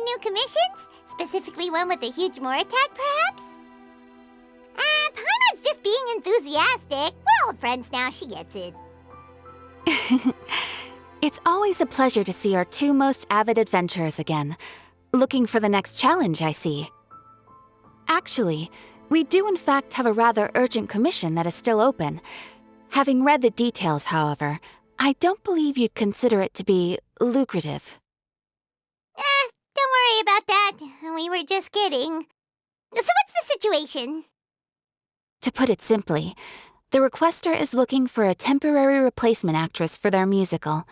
new commissions? Specifically one with a huge more attack, perhaps? Paimon's just being enthusiastic. We're old friends now, she gets it. It's always a pleasure to see our two most avid adventurers again. Looking for the next challenge, I see. Actually, we do in fact have a rather urgent commission that is still open. Having read the details, however, I don't believe you'd consider it to be lucrative. Don't worry about that. We were just kidding. So what's the situation? To put it simply, the requester is looking for a temporary replacement actress for their musical.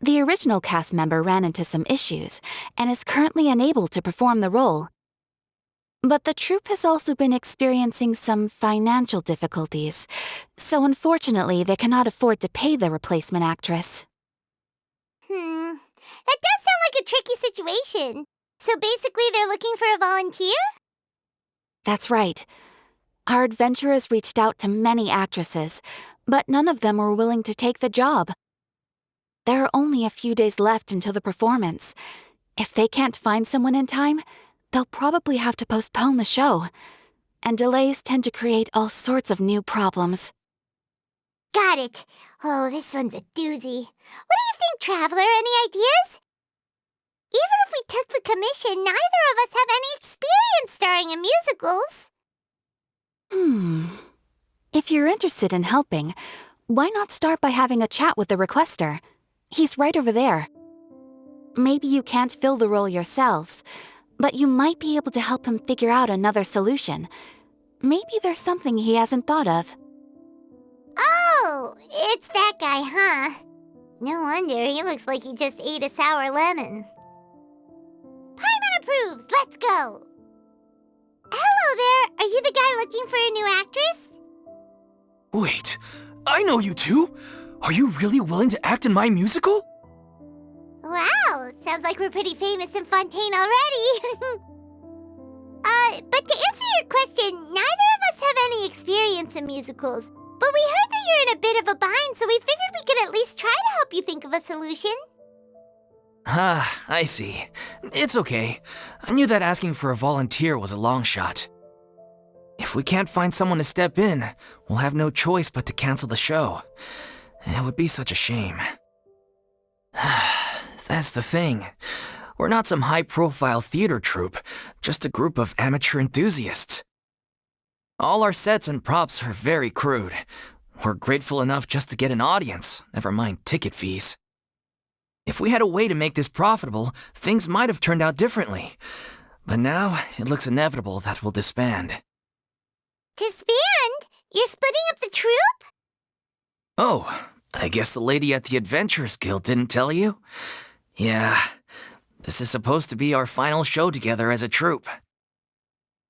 The original cast member ran into some issues and is currently unable to perform the role. But the troupe has also been experiencing some financial difficulties, so unfortunately they cannot afford to pay the replacement actress. That does sound like a tricky situation. So basically they're looking for a volunteer? That's right. Our adventurers reached out to many actresses, but none of them were willing to take the job. There are only a few days left until the performance. If they can't find someone in time, they'll probably have to postpone the show. And delays tend to create all sorts of new problems. Got it. Oh, this one's a doozy. What do you think, Traveler? Any ideas? Even if we took the commission, neither of us have any experience starring in musicals. If you're interested in helping, why not start by having a chat with the requester? He's right over there. Maybe you can't fill the role yourselves, but you might be able to help him figure out another solution. Maybe there's something he hasn't thought of. Oh, it's that guy, huh? No wonder, he looks like he just ate a sour lemon. Paimon approves, let's go! Hello there, are you the guy looking for a new actress? Wait, I know you two! Are you really willing to act in my musical? Wow, sounds like we're pretty famous in Fontaine already. But to answer your question, neither of us have any experience in musicals. But we heard that you're in a bit of a bind, so we figured we could at least try to help you think of a solution. I see. It's okay. I knew that asking for a volunteer was a long shot. If we can't find someone to step in, we'll have no choice but to cancel the show. It would be such a shame. That's the thing. We're not some high-profile theater troupe, just a group of amateur enthusiasts. All our sets and props are very crude. We're grateful enough just to get an audience, never mind ticket fees. If we had a way to make this profitable, things might have turned out differently. But now, it looks inevitable that we'll disband. Disband? You're splitting up the troupe? Oh, I guess the lady at the Adventurers Guild didn't tell you? Yeah, this is supposed to be our final show together as a troupe.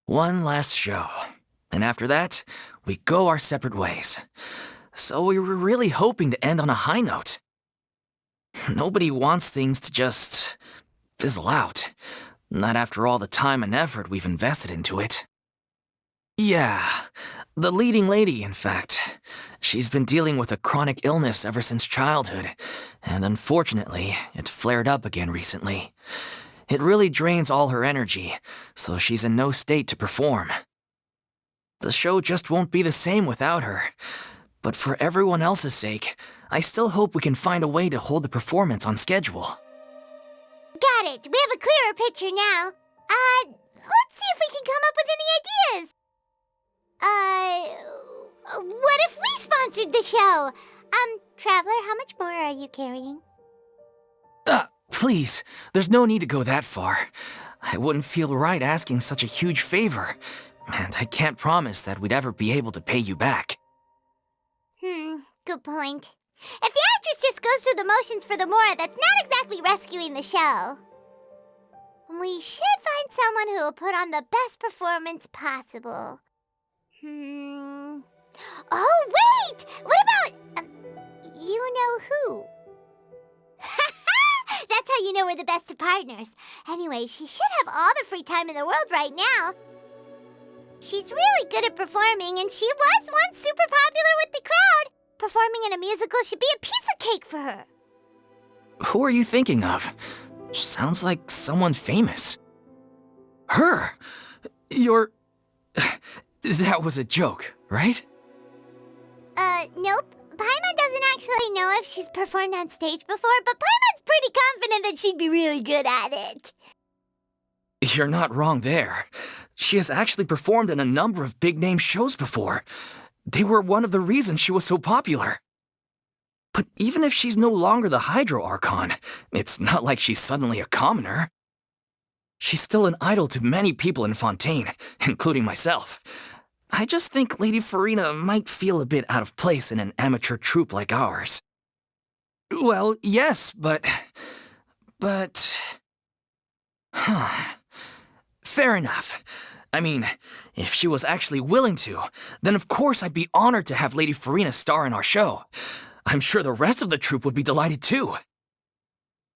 One last show. And after that, we go our separate ways. So we were really hoping to end on a high note. Nobody wants things to just fizzle out. Not after all the time and effort we've invested into it. Yeah, the leading lady, in fact. She's been dealing with a chronic illness ever since childhood, and unfortunately, it flared up again recently. It really drains all her energy, so she's in no state to perform. The show just won't be the same without her. But for everyone else's sake, I still hope we can find a way to hold the performance on schedule. Got it. We have a clearer picture now. Let's see if we can come up with any ideas. What if we sponsored the show? Traveler, how much more are you carrying? Please, there's no need to go that far. I wouldn't feel right asking such a huge favor. And I can't promise that we'd ever be able to pay you back. Good point. If the actress just goes through the motions for the Mora, that's not exactly rescuing the show. We should find someone who will put on the best performance possible. Oh, wait! What about... you know who? That's how you know we're the best of partners. Anyway, she should have all the free time in the world right now. She's really good at performing, and she was once super popular with the crowd. Performing in a musical should be a piece of cake for her. Who are you thinking of? Sounds like someone famous. Her? You're... That was a joke, right? Nope. Paimon doesn't actually know if she's performed on stage before, but Paimon's pretty confident that she'd be really good at it. You're not wrong there. She has actually performed in a number of big-name shows before. They were one of the reasons she was so popular. But even if she's no longer the Hydro Archon, it's not like she's suddenly a commoner. She's still an idol to many people in Fontaine, including myself. I just think Lady Furina might feel a bit out of place in an amateur troupe like ours. Well, yes, but... Fair enough. I mean, if she was actually willing to, then of course I'd be honored to have Lady Furina star in our show. I'm sure the rest of the troupe would be delighted too.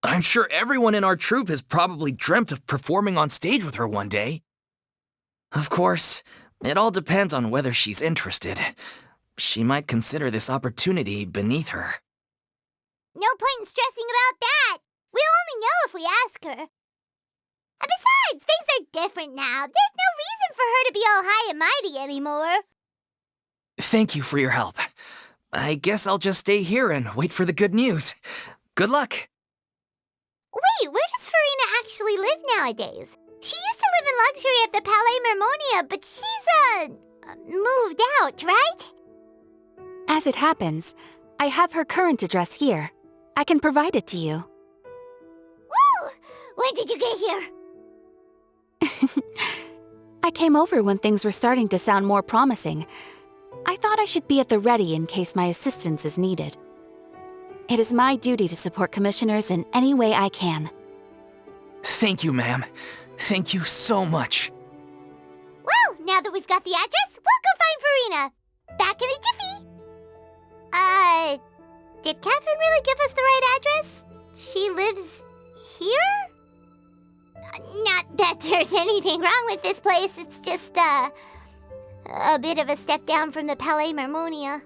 I'm sure everyone in our troupe has probably dreamt of performing on stage with her one day. Of course, it all depends on whether she's interested. She might consider this opportunity beneath her. No point in stressing about that. We'll only know if we ask her. And besides, things are different now. There's no reason for her to be all high and mighty anymore. Thank you for your help. I guess I'll just stay here and wait for the good news. Good luck. Wait, where does Furina actually live nowadays? She used to live in luxury at the Palais Mermonia, but she's, moved out, right? As it happens, I have her current address here. I can provide it to you. Woo! When did you get here? I came over when things were starting to sound more promising. I thought I should be at the ready in case my assistance is needed. It is my duty to support commissioners in any way I can. Thank you, ma'am. Thank you so much. Well, now that we've got the address, we'll go find Furina. Back in a jiffy. Did Catherine really give us the right address? She lives here? Not that there's anything wrong with this place, it's just, a bit of a step down from the Palais Mermonia.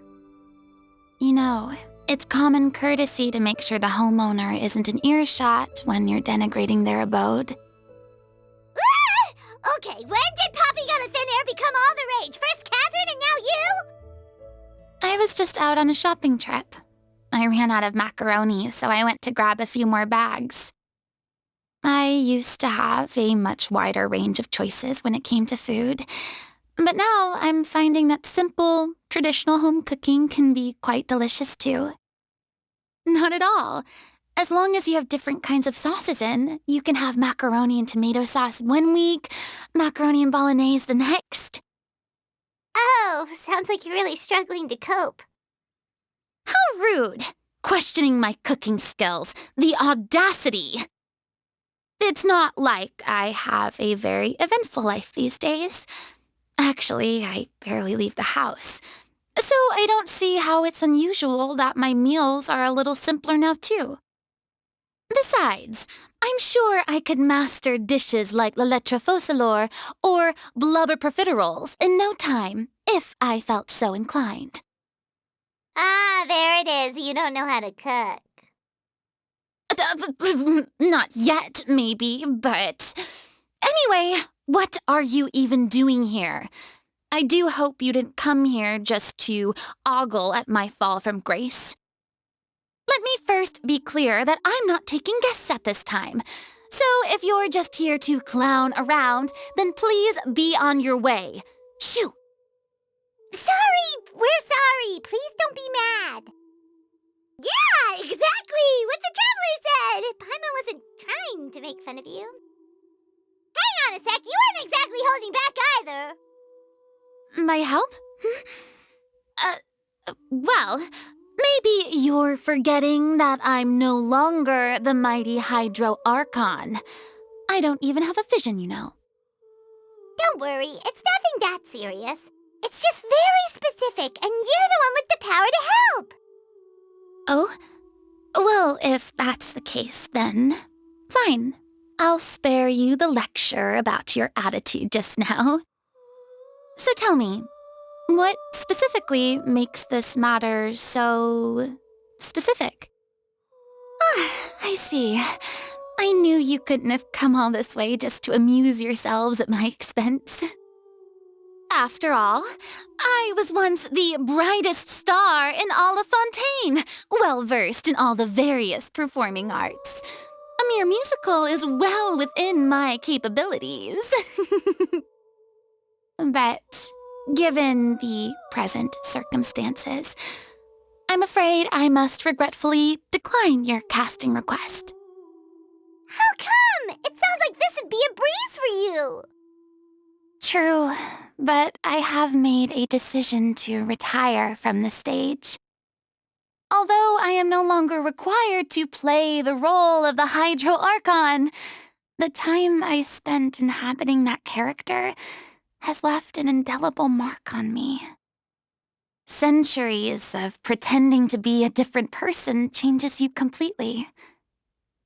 You know, it's common courtesy to make sure the homeowner isn't in earshot when you're denigrating their abode. Ah! Okay, when did Poppy Got a Thin Air become all the rage? First Catherine and now you? I was just out on a shopping trip. I ran out of macaroni, so I went to grab a few more bags. I used to have a much wider range of choices when it came to food, but now I'm finding that simple, traditional home cooking can be quite delicious too. Not at all. As long as you have different kinds of sauces in, you can have macaroni and tomato sauce one week, macaroni and bolognese the next. Oh, sounds like you're really struggling to cope. How rude! Questioning my cooking skills. The audacity! It's not like I have a very eventful life these days. Actually, I barely leave the house. So I don't see how it's unusual that my meals are a little simpler now, too. Besides, I'm sure I could master dishes like la lettre focilor or blubber profiteroles in no time, if I felt so inclined. Ah, there it is. You don't know how to cook. Not yet, maybe, but... Anyway, what are you even doing here? I do hope you didn't come here just to ogle at my fall from grace. Let me first be clear that I'm not taking guests at this time. So if you're just here to clown around, then please be on your way. Shoo! Sorry! We're sorry! Please don't be mad! Yeah, exactly! What the Traveler said! Paimon wasn't trying to make fun of you. Hang on a sec, you weren't exactly holding back either! My help? Well, maybe you're forgetting that I'm no longer the mighty Hydro Archon. I don't even have a vision, you know. Don't worry, it's nothing that serious. It's just very specific, and you're the one with the power to help! Oh? Well, if that's the case, then fine. I'll spare you the lecture about your attitude just now. So tell me, what specifically makes this matter so specific? Ah, I see. I knew you couldn't have come all this way just to amuse yourselves at my expense. After all, I was once the brightest star in all of Fontaine, well-versed in all the various performing arts. A mere musical is well within my capabilities. But given the present circumstances, I'm afraid I must regretfully decline your casting request. How come? It sounds like this would be a breeze for you. True, but I have made a decision to retire from the stage. Although I am no longer required to play the role of the Hydro Archon, the time I spent inhabiting that character has left an indelible mark on me. Centuries of pretending to be a different person changes you completely.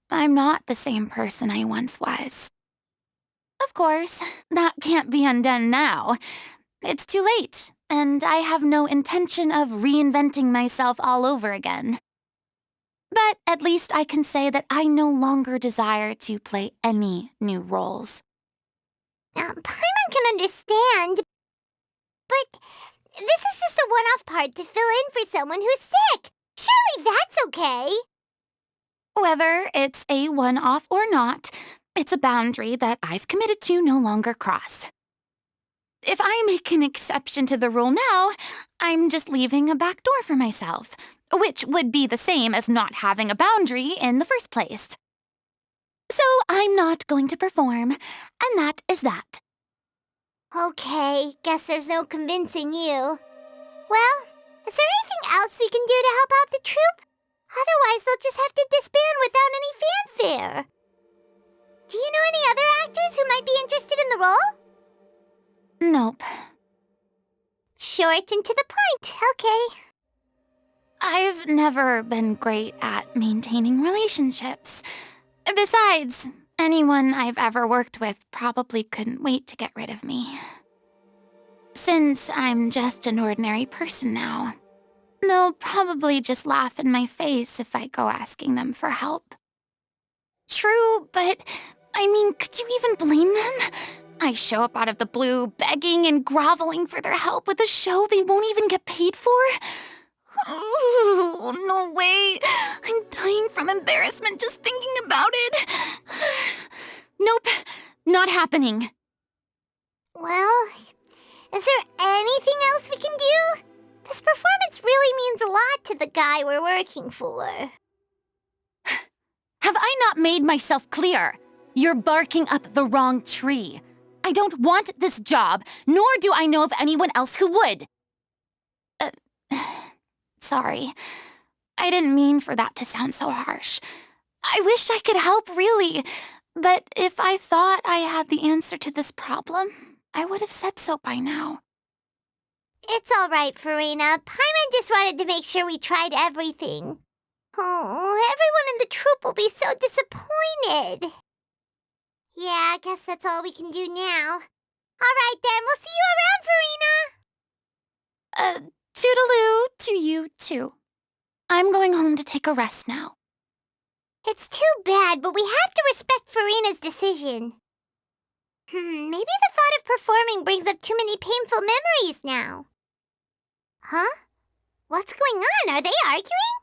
I'm not the same person I once was. Of course, that can't be undone now. It's too late, and I have no intention of reinventing myself all over again. But at least I can say that I no longer desire to play any new roles. Paimon can understand, but this is just a one-off part to fill in for someone who's sick. Surely that's okay. Whether it's a one-off or not, it's a boundary that I've committed to no longer cross. If I make an exception to the rule now, I'm just leaving a back door for myself, which would be the same as not having a boundary in the first place. So I'm not going to perform, and that is that. Okay, guess there's no convincing you. Well, is there anything else we can do to help out the troupe? Otherwise, they'll just have to disband without any fanfare. Do you know any other actors who might be interested in the role? Nope. Short and to the point, okay. I've never been great at maintaining relationships. Besides, anyone I've ever worked with probably couldn't wait to get rid of me. Since I'm just an ordinary person now, they'll probably just laugh in my face if I go asking them for help. True, but I mean, could you even blame them? I show up out of the blue, begging and groveling for their help with a show they won't even get paid for? Oh, no way. I'm dying from embarrassment just thinking about it. Nope, not happening. Well, is there anything else we can do? This performance really means a lot to the guy we're working for. Have I not made myself clear? You're barking up the wrong tree. I don't want this job, nor do I know of anyone else who would. Sorry. I didn't mean for that to sound so harsh. I wish I could help, really. But if I thought I had the answer to this problem, I would have said so by now. It's all right, Furina. Paimon just wanted to make sure we tried everything. Oh, everyone in the troupe will be so disappointed. Yeah, I guess that's all we can do now. All right, then. We'll see you around, Furina. Toodaloo to you, too. I'm going home to take a rest now. It's too bad, but we have to respect Furina's decision. Maybe the thought of performing brings up too many painful memories now. Huh? What's going on? Are they arguing?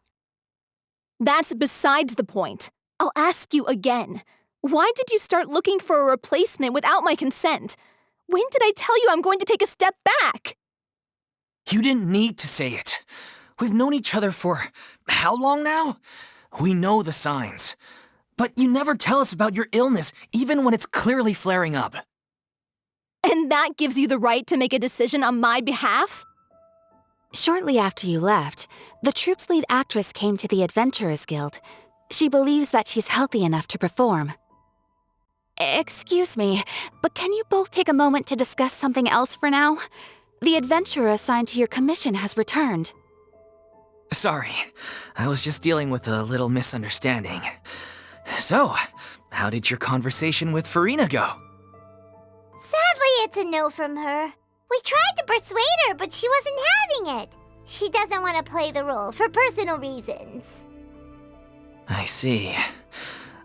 That's besides the point. I'll ask you again. Why did you start looking for a replacement without my consent? When did I tell you I'm going to take a step back? You didn't need to say it. We've known each other for how long now? We know the signs. But you never tell us about your illness, even when it's clearly flaring up. And that gives you the right to make a decision on my behalf? Shortly after you left, the troupe's lead actress came to the Adventurers Guild. She believes that she's healthy enough to perform. Excuse me, but can you both take a moment to discuss something else for now? The adventurer assigned to your commission has returned. Sorry, I was just dealing with a little misunderstanding. So, how did your conversation with Furina go? Sadly, it's a no from her. We tried to persuade her, but she wasn't having it. She doesn't want to play the role for personal reasons. I see.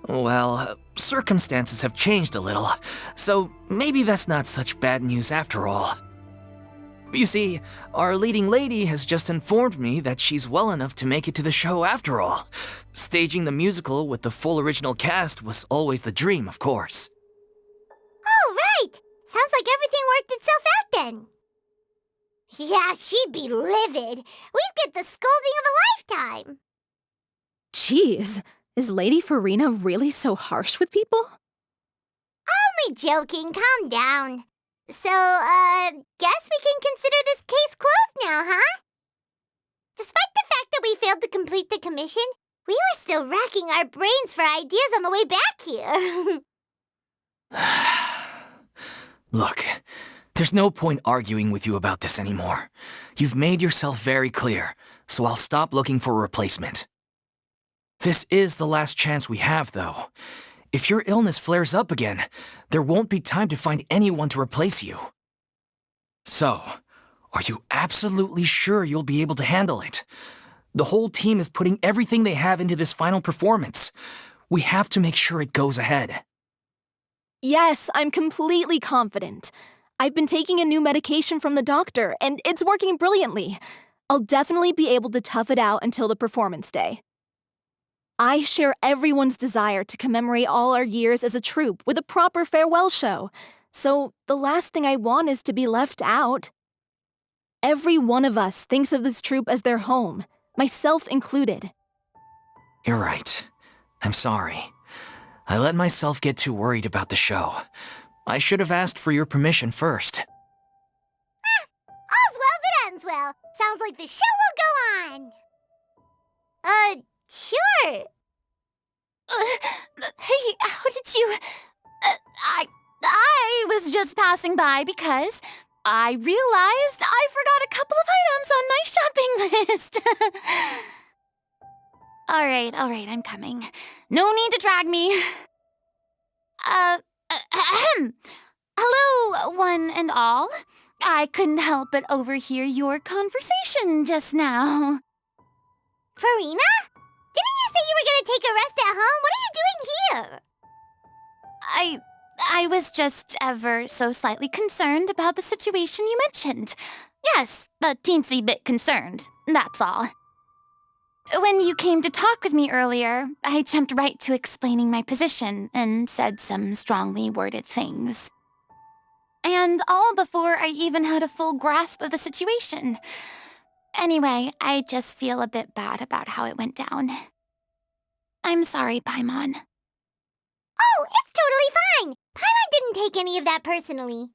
Well, circumstances have changed a little, so maybe that's not such bad news after all. You see, our leading lady has just informed me that she's well enough to make it to the show after all. Staging the musical with the full original cast was always the dream, of course. Oh, right! Sounds like everything worked itself out then. Yeah, she'd be livid. We'd get the scolding of a lifetime. Jeez, is Lady Furina really so harsh with people? Only joking, calm down. So, guess we can consider this case closed now, huh? Despite the fact that we failed to complete the commission, we were still racking our brains for ideas on the way back here. Look, there's no point arguing with you about this anymore. You've made yourself very clear, so I'll stop looking for a replacement. This is the last chance we have, though. If your illness flares up again, there won't be time to find anyone to replace you. So, are you absolutely sure you'll be able to handle it? The whole team is putting everything they have into this final performance. We have to make sure it goes ahead. Yes, I'm completely confident. I've been taking a new medication from the doctor, and it's working brilliantly. I'll definitely be able to tough it out until the performance day. I share everyone's desire to commemorate all our years as a troupe with a proper farewell show, so the last thing I want is to be left out. Every one of us thinks of this troupe as their home, myself included. You're right. I'm sorry. I let myself get too worried about the show. I should have asked for your permission first. All's well that ends well. Sounds like the show will go on. Sure. Hey, how did you... I was just passing by because I realized I forgot a couple of items on my shopping list. All right, I'm coming. No need to drag me. Hello, one and all. I couldn't help but overhear your conversation just now. Furina? Didn't you say you were gonna take a rest at home? What are you doing here? I was just ever so slightly concerned about the situation you mentioned. Yes, a teensy bit concerned, that's all. When you came to talk with me earlier, I jumped right to explaining my position and said some strongly worded things. And all before I even had a full grasp of the situation. Anyway, I just feel a bit bad about how it went down. I'm sorry, Paimon. Oh, it's totally fine. Paimon didn't take any of that personally.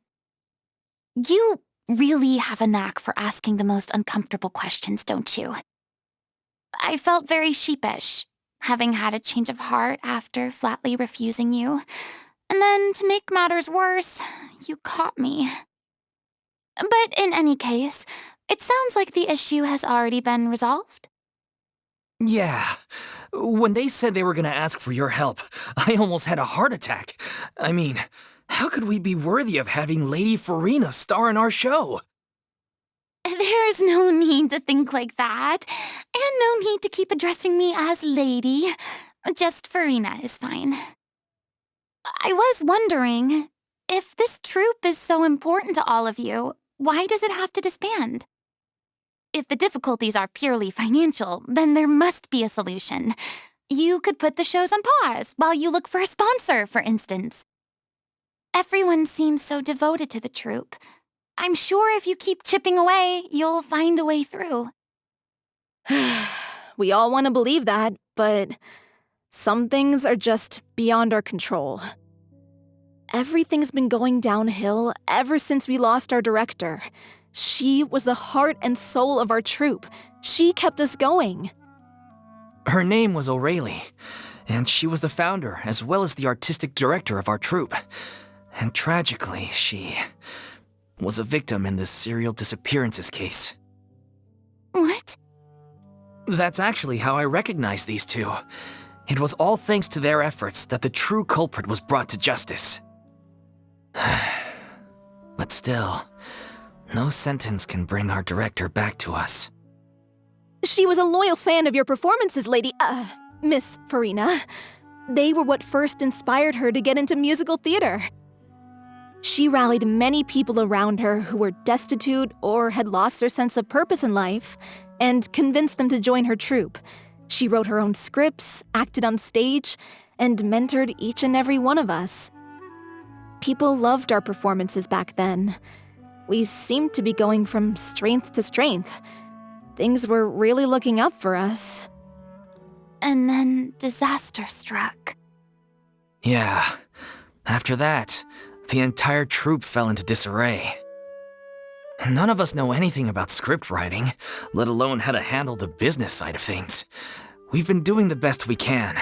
You really have a knack for asking the most uncomfortable questions, don't you? I felt very sheepish, having had a change of heart after flatly refusing you. And then, to make matters worse, you caught me. But in any case, it sounds like the issue has already been resolved. Yeah. When they said they were gonna ask for your help, I almost had a heart attack. I mean, how could we be worthy of having Lady Furina star in our show? There's no need to think like that, and no need to keep addressing me as Lady. Just Furina is fine. I was wondering, if this troupe is so important to all of you, why does it have to disband? If the difficulties are purely financial, then there must be a solution. You could put the shows on pause while you look for a sponsor, for instance. Everyone seems so devoted to the troupe. I'm sure if you keep chipping away, you'll find a way through. We all want to believe that, but some things are just beyond our control. Everything's been going downhill ever since we lost our director. She was the heart and soul of our troupe. She kept us going. Her name was O'Reilly, and she was the founder as well as the artistic director of our troupe. And tragically, she was a victim in the serial disappearances case. What? That's actually how I recognized these two. It was all thanks to their efforts that the true culprit was brought to justice. But still, no sentence can bring our director back to us. She was a loyal fan of your performances, Miss Furina. They were what first inspired her to get into musical theater. She rallied many people around her who were destitute or had lost their sense of purpose in life, and convinced them to join her troupe. She wrote her own scripts, acted on stage, and mentored each and every one of us. People loved our performances back then. We seemed to be going from strength to strength. Things were really looking up for us. And then disaster struck. Yeah. After that, the entire troupe fell into disarray. None of us know anything about script writing, let alone how to handle the business side of things. We've been doing the best we can,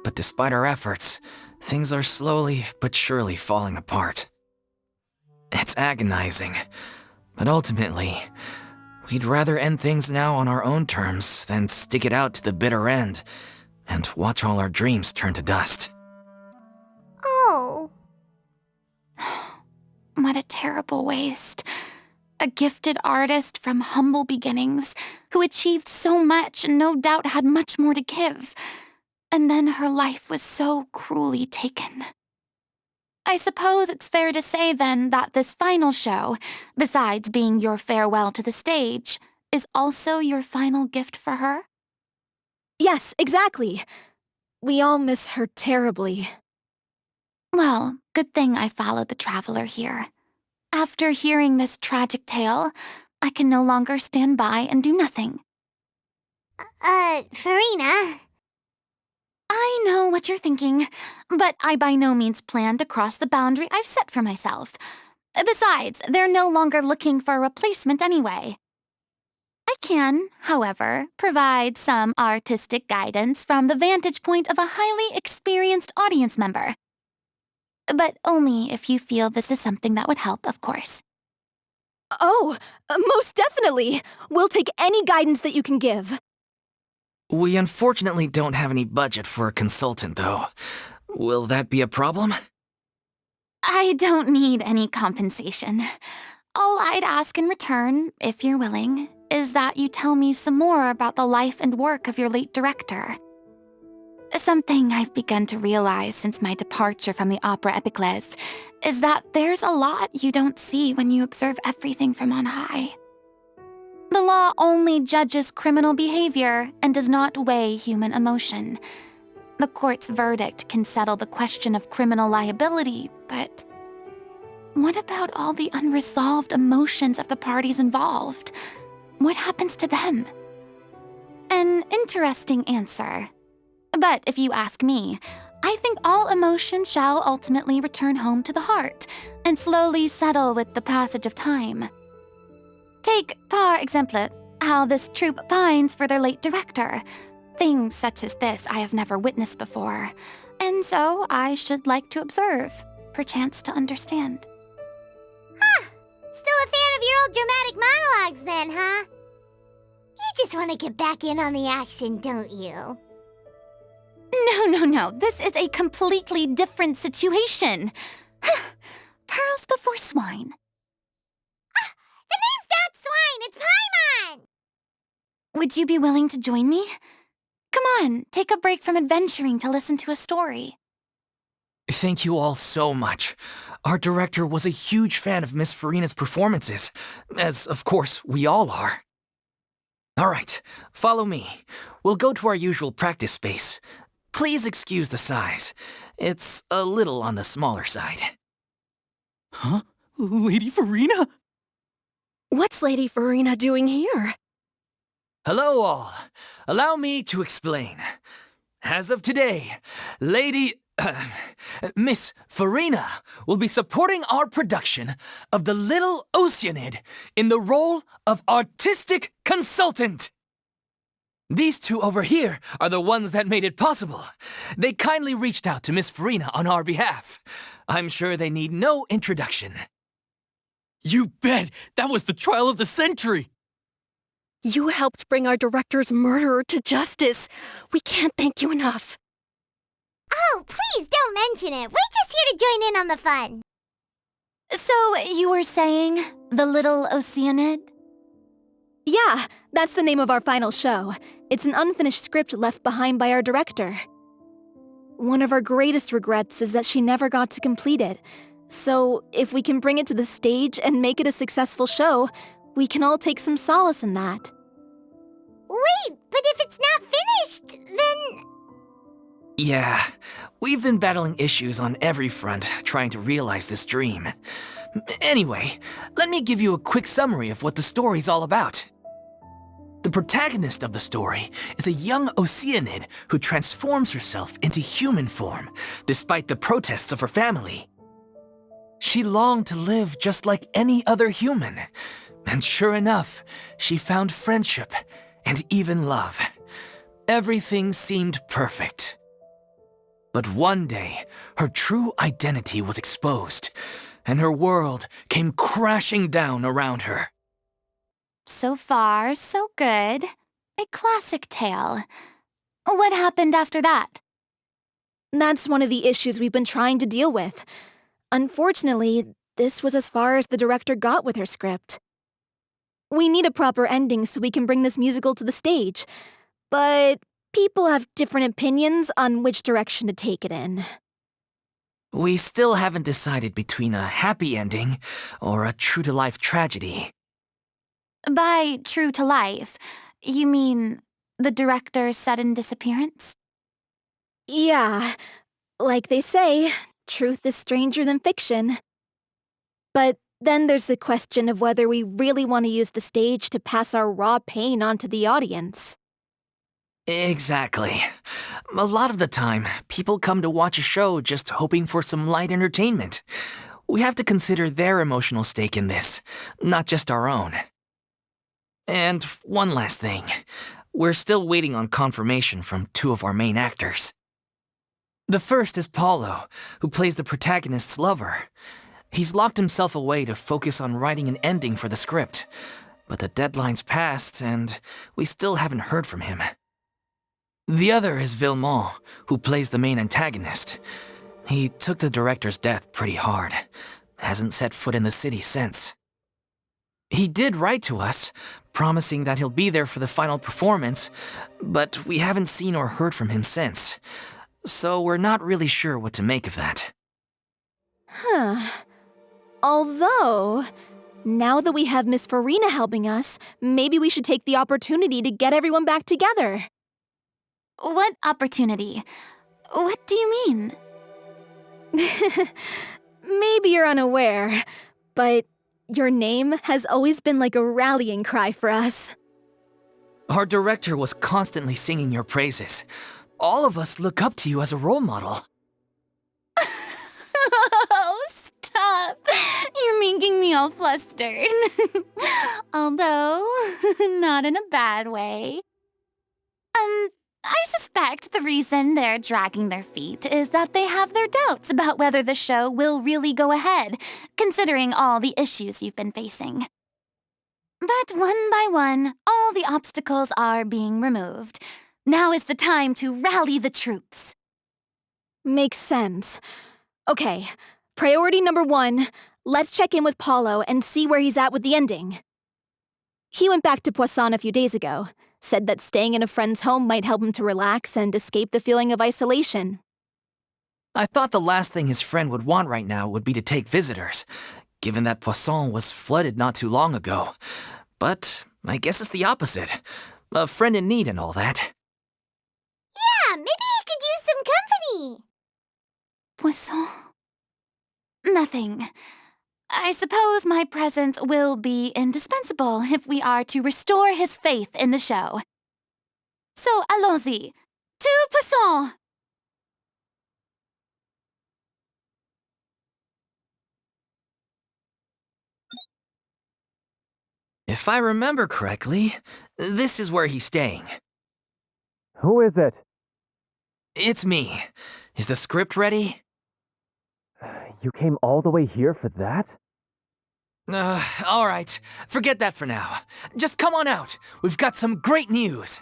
but despite our efforts, things are slowly but surely falling apart. It's agonizing, but ultimately, we'd rather end things now on our own terms than stick it out to the bitter end and watch all our dreams turn to dust. Oh. What a terrible waste. A gifted artist from humble beginnings who achieved so much and no doubt had much more to give. And then her life was so cruelly taken. I suppose it's fair to say then that this final show, besides being your farewell to the stage, is also your final gift for her? Yes, exactly. We all miss her terribly. Well, good thing I followed the traveler here. After hearing this tragic tale, I can no longer stand by and do nothing. Furina. I know what you're thinking, but I by no means plan to cross the boundary I've set for myself. Besides, they're no longer looking for a replacement anyway. I can, however, provide some artistic guidance from the vantage point of a highly experienced audience member. But only if you feel this is something that would help, of course. Oh, most definitely! We'll take any guidance that you can give. We unfortunately don't have any budget for a consultant, though. Will that be a problem? I don't need any compensation. All I'd ask in return, if you're willing, is that you tell me some more about the life and work of your late director. Something I've begun to realize since my departure from the Opera Epiclese is that there's a lot you don't see when you observe everything from on high. The law only judges criminal behavior and does not weigh human emotion. The court's verdict can settle the question of criminal liability, but what about all the unresolved emotions of the parties involved? What happens to them? An interesting answer. But if you ask me, I think all emotion shall ultimately return home to the heart and slowly settle with the passage of time. Take, par exemple, how this troupe pines for their late director. Things such as this I have never witnessed before, and so I should like to observe, perchance to understand. Huh. Still a fan of your old dramatic monologues then, huh? You just want to get back in on the action, don't you? No. This is a completely different situation. Pearls before swine. The name's not Swine, it's Paimon! Would you be willing to join me? Come on, take a break from adventuring to listen to a story. Thank you all so much. Our director was a huge fan of Miss Furina's performances, as of course we all are. All right, follow me. We'll go to our usual practice space. Please excuse the size. It's a little on the smaller side. Huh? Lady Furina? What's Lady Furina doing here? Hello all. Allow me to explain. As of today, Miss Furina will be supporting our production of The Little Oceanid in the role of artistic consultant. These two over here are the ones that made it possible. They kindly reached out to Miss Furina on our behalf. I'm sure they need no introduction. You bet! That was the trial of the century! You helped bring our director's murderer to justice. We can't thank you enough. Oh, please don't mention it. We're just here to join in on the fun. So, you were saying The Little Oceanid? Yeah, that's the name of our final show. It's an unfinished script left behind by our director. One of our greatest regrets is that she never got to complete it. So, if we can bring it to the stage and make it a successful show, we can all take some solace in that. Wait, but if it's not finished, then... Yeah, we've been battling issues on every front trying to realize this dream. Anyway, let me give you a quick summary of what the story's all about. The protagonist of the story is a young Oceanid who transforms herself into human form, despite the protests of her family. She longed to live just like any other human, and sure enough, she found friendship and even love. Everything seemed perfect. But one day, her true identity was exposed, and her world came crashing down around her. So far, so good. A classic tale. What happened after that? That's one of the issues we've been trying to deal with. Unfortunately, this was as far as the director got with her script. We need a proper ending so we can bring this musical to the stage, but people have different opinions on which direction to take it in. We still haven't decided between a happy ending or a true-to-life tragedy. By true to life, you mean the director's sudden disappearance? Yeah, like they say, truth is stranger than fiction. But then there's the question of whether we really want to use the stage to pass our raw pain onto the audience. Exactly. A lot of the time, people come to watch a show just hoping for some light entertainment. We have to consider their emotional stake in this, not just our own. And one last thing. We're still waiting on confirmation from two of our main actors. The first is Paulo, who plays the protagonist's lover. He's locked himself away to focus on writing an ending for the script, but the deadline's passed and we still haven't heard from him. The other is Villemont, who plays the main antagonist. He took the director's death pretty hard. Hasn't set foot in the city since. He did write to us, promising that he'll be there for the final performance, but we haven't seen or heard from him since. So we're not really sure what to make of that. Although, now that we have Miss Furina helping us, maybe we should take the opportunity to get everyone back together. What opportunity? What do you mean? Maybe you're unaware, but your name has always been like a rallying cry for us. Our director was constantly singing your praises. All of us look up to you as a role model. Oh, stop! You're making me all flustered. Although, not in a bad way. I suspect the reason they're dragging their feet is that they have their doubts about whether the show will really go ahead, considering all the issues you've been facing. But one by one, all the obstacles are being removed. Now is the time to rally the troops. Makes sense. Okay, priority number 1, let's check in with Paulo and see where he's at with the ending. He went back to Poisson a few days ago, said that staying in a friend's home might help him to relax and escape the feeling of isolation. I thought the last thing his friend would want right now would be to take visitors, given that Poisson was flooded not too long ago. But I guess it's the opposite. A friend in need and all that. Yeah, maybe he could use some company. Poisson? Nothing. I suppose my presence will be indispensable if we are to restore his faith in the show. So, allons-y. To Poisson! If I remember correctly, this is where he's staying. Who is it? It's me. Is the script ready? You came all the way here for that? All right. Forget that for now. Just come on out. We've got some great news.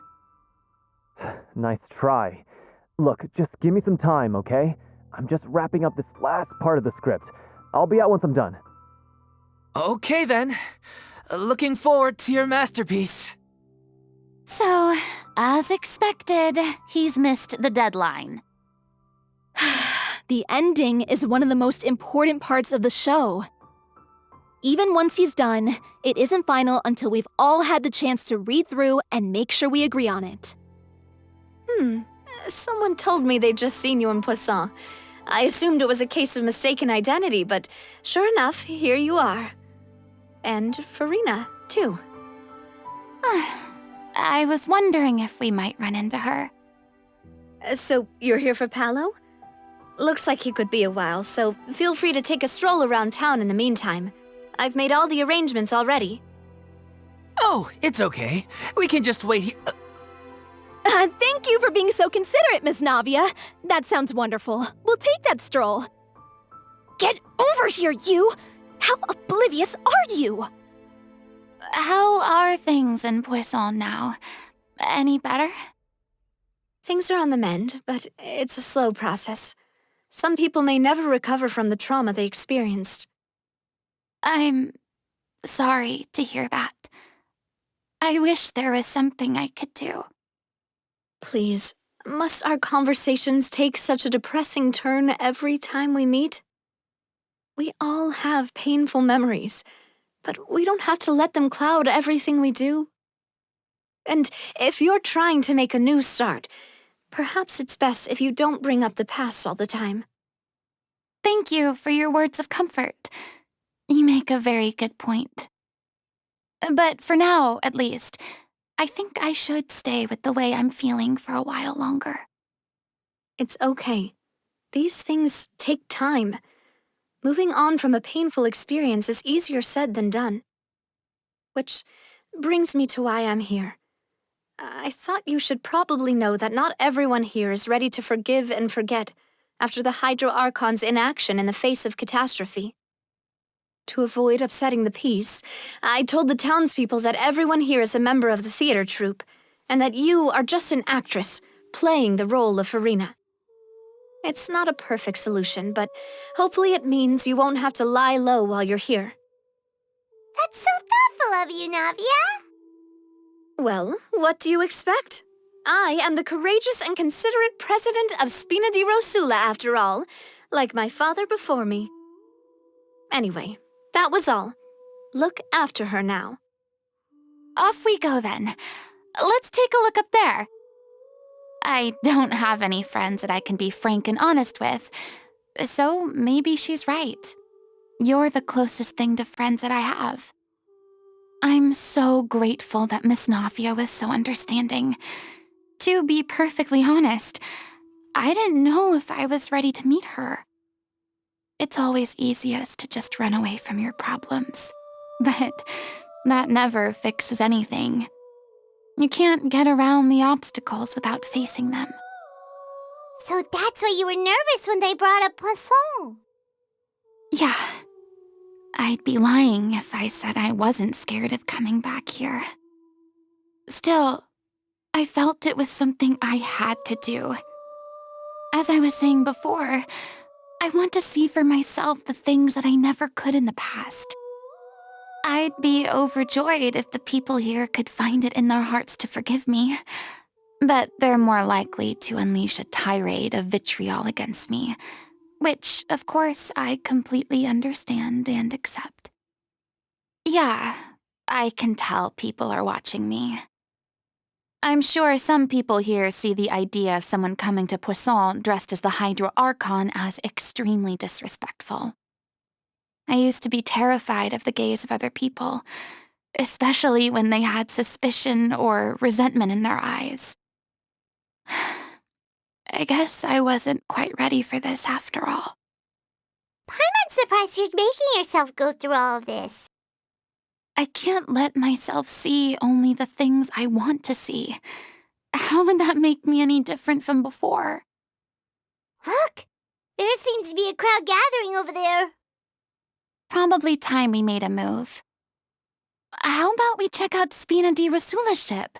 Nice try. Look, just give me some time, okay? I'm just wrapping up this last part of the script. I'll be out once I'm done. Okay then. Looking forward to your masterpiece. So, as expected, he's missed the deadline. the ending is one of the most important parts of the show. Even once he's done, it isn't final until we've all had the chance to read through and make sure we agree on it. Someone told me they'd just seen you in Poisson. I assumed it was a case of mistaken identity, but sure enough, here you are. And Furina, too. I was wondering if we might run into her. So, you're here for Paolo? Looks like he could be a while, so feel free to take a stroll around town in the meantime. I've made all the arrangements already. Oh, it's okay. We can just wait here. Thank you for being so considerate, Miss Navia. That sounds wonderful. We'll take that stroll. Get over here, you! How oblivious are you? How are things in Poisson now? Any better? Things are on the mend, but it's a slow process. Some people may never recover from the trauma they experienced. I'm sorry to hear that. I wish there was something I could do. Please, must our conversations take such a depressing turn every time we meet? We all have painful memories, but we don't have to let them cloud everything we do. And if you're trying to make a new start, perhaps it's best if you don't bring up the past all the time. Thank you for your words of comfort. You make a very good point. But for now, at least, I think I should stay with the way I'm feeling for a while longer. It's okay. These things take time. Moving on from a painful experience is easier said than done. Which brings me to why I'm here. I thought you should probably know that not everyone here is ready to forgive and forget after the Hydro Archon's inaction in the face of catastrophe. To avoid upsetting the peace, I told the townspeople that everyone here is a member of the theater troupe, and that you are just an actress playing the role of Furina. It's not a perfect solution, but hopefully it means you won't have to lie low while you're here. That's so thoughtful of you, Navia. Well, what do you expect? I am the courageous and considerate president of Spina di Rosula, after all, like my father before me. Anyway, that was all. Look after her now. Off we go then. Let's take a look up there. I don't have any friends that I can be frank and honest with, so maybe she's right. You're the closest thing to friends that I have. I'm so grateful that Miss Navia was so understanding. To be perfectly honest, I didn't know if I was ready to meet her. It's always easiest to just run away from your problems, but that never fixes anything. You can't get around the obstacles without facing them. So that's why you were nervous when they brought up Poisson. Yeah. I'd be lying if I said I wasn't scared of coming back here. Still, I felt it was something I had to do. As I was saying before, I want to see for myself the things that I never could in the past. I'd be overjoyed if the people here could find it in their hearts to forgive me, but they're more likely to unleash a tirade of vitriol against me, which, of course, I completely understand and accept. Yeah, I can tell people are watching me. I'm sure some people here see the idea of someone coming to Poisson dressed as the Hydro Archon as extremely disrespectful. I used to be terrified of the gaze of other people, especially when they had suspicion or resentment in their eyes. I guess I wasn't quite ready for this after all. I'm surprised you're making yourself go through all of this. I can't let myself see only the things I want to see. How would that make me any different from before? Look! There seems to be a crowd gathering over there. Probably time we made a move. How about we check out Spina di Rosula's ship?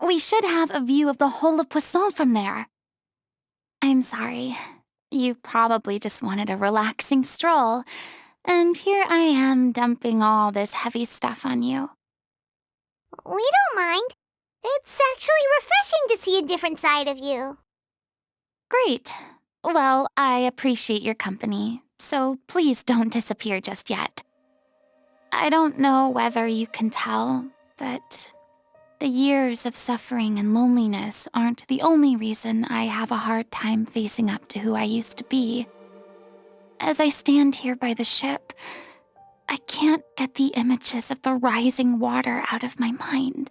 We should have a view of the whole of Poisson from there. I'm sorry. You probably just wanted a relaxing stroll, and here I am dumping all this heavy stuff on you. We don't mind. It's actually refreshing to see a different side of you. Great. Well, I appreciate your company, so please don't disappear just yet. I don't know whether you can tell, but the years of suffering and loneliness aren't the only reason I have a hard time facing up to who I used to be. As I stand here by the ship, I can't get the images of the rising water out of my mind.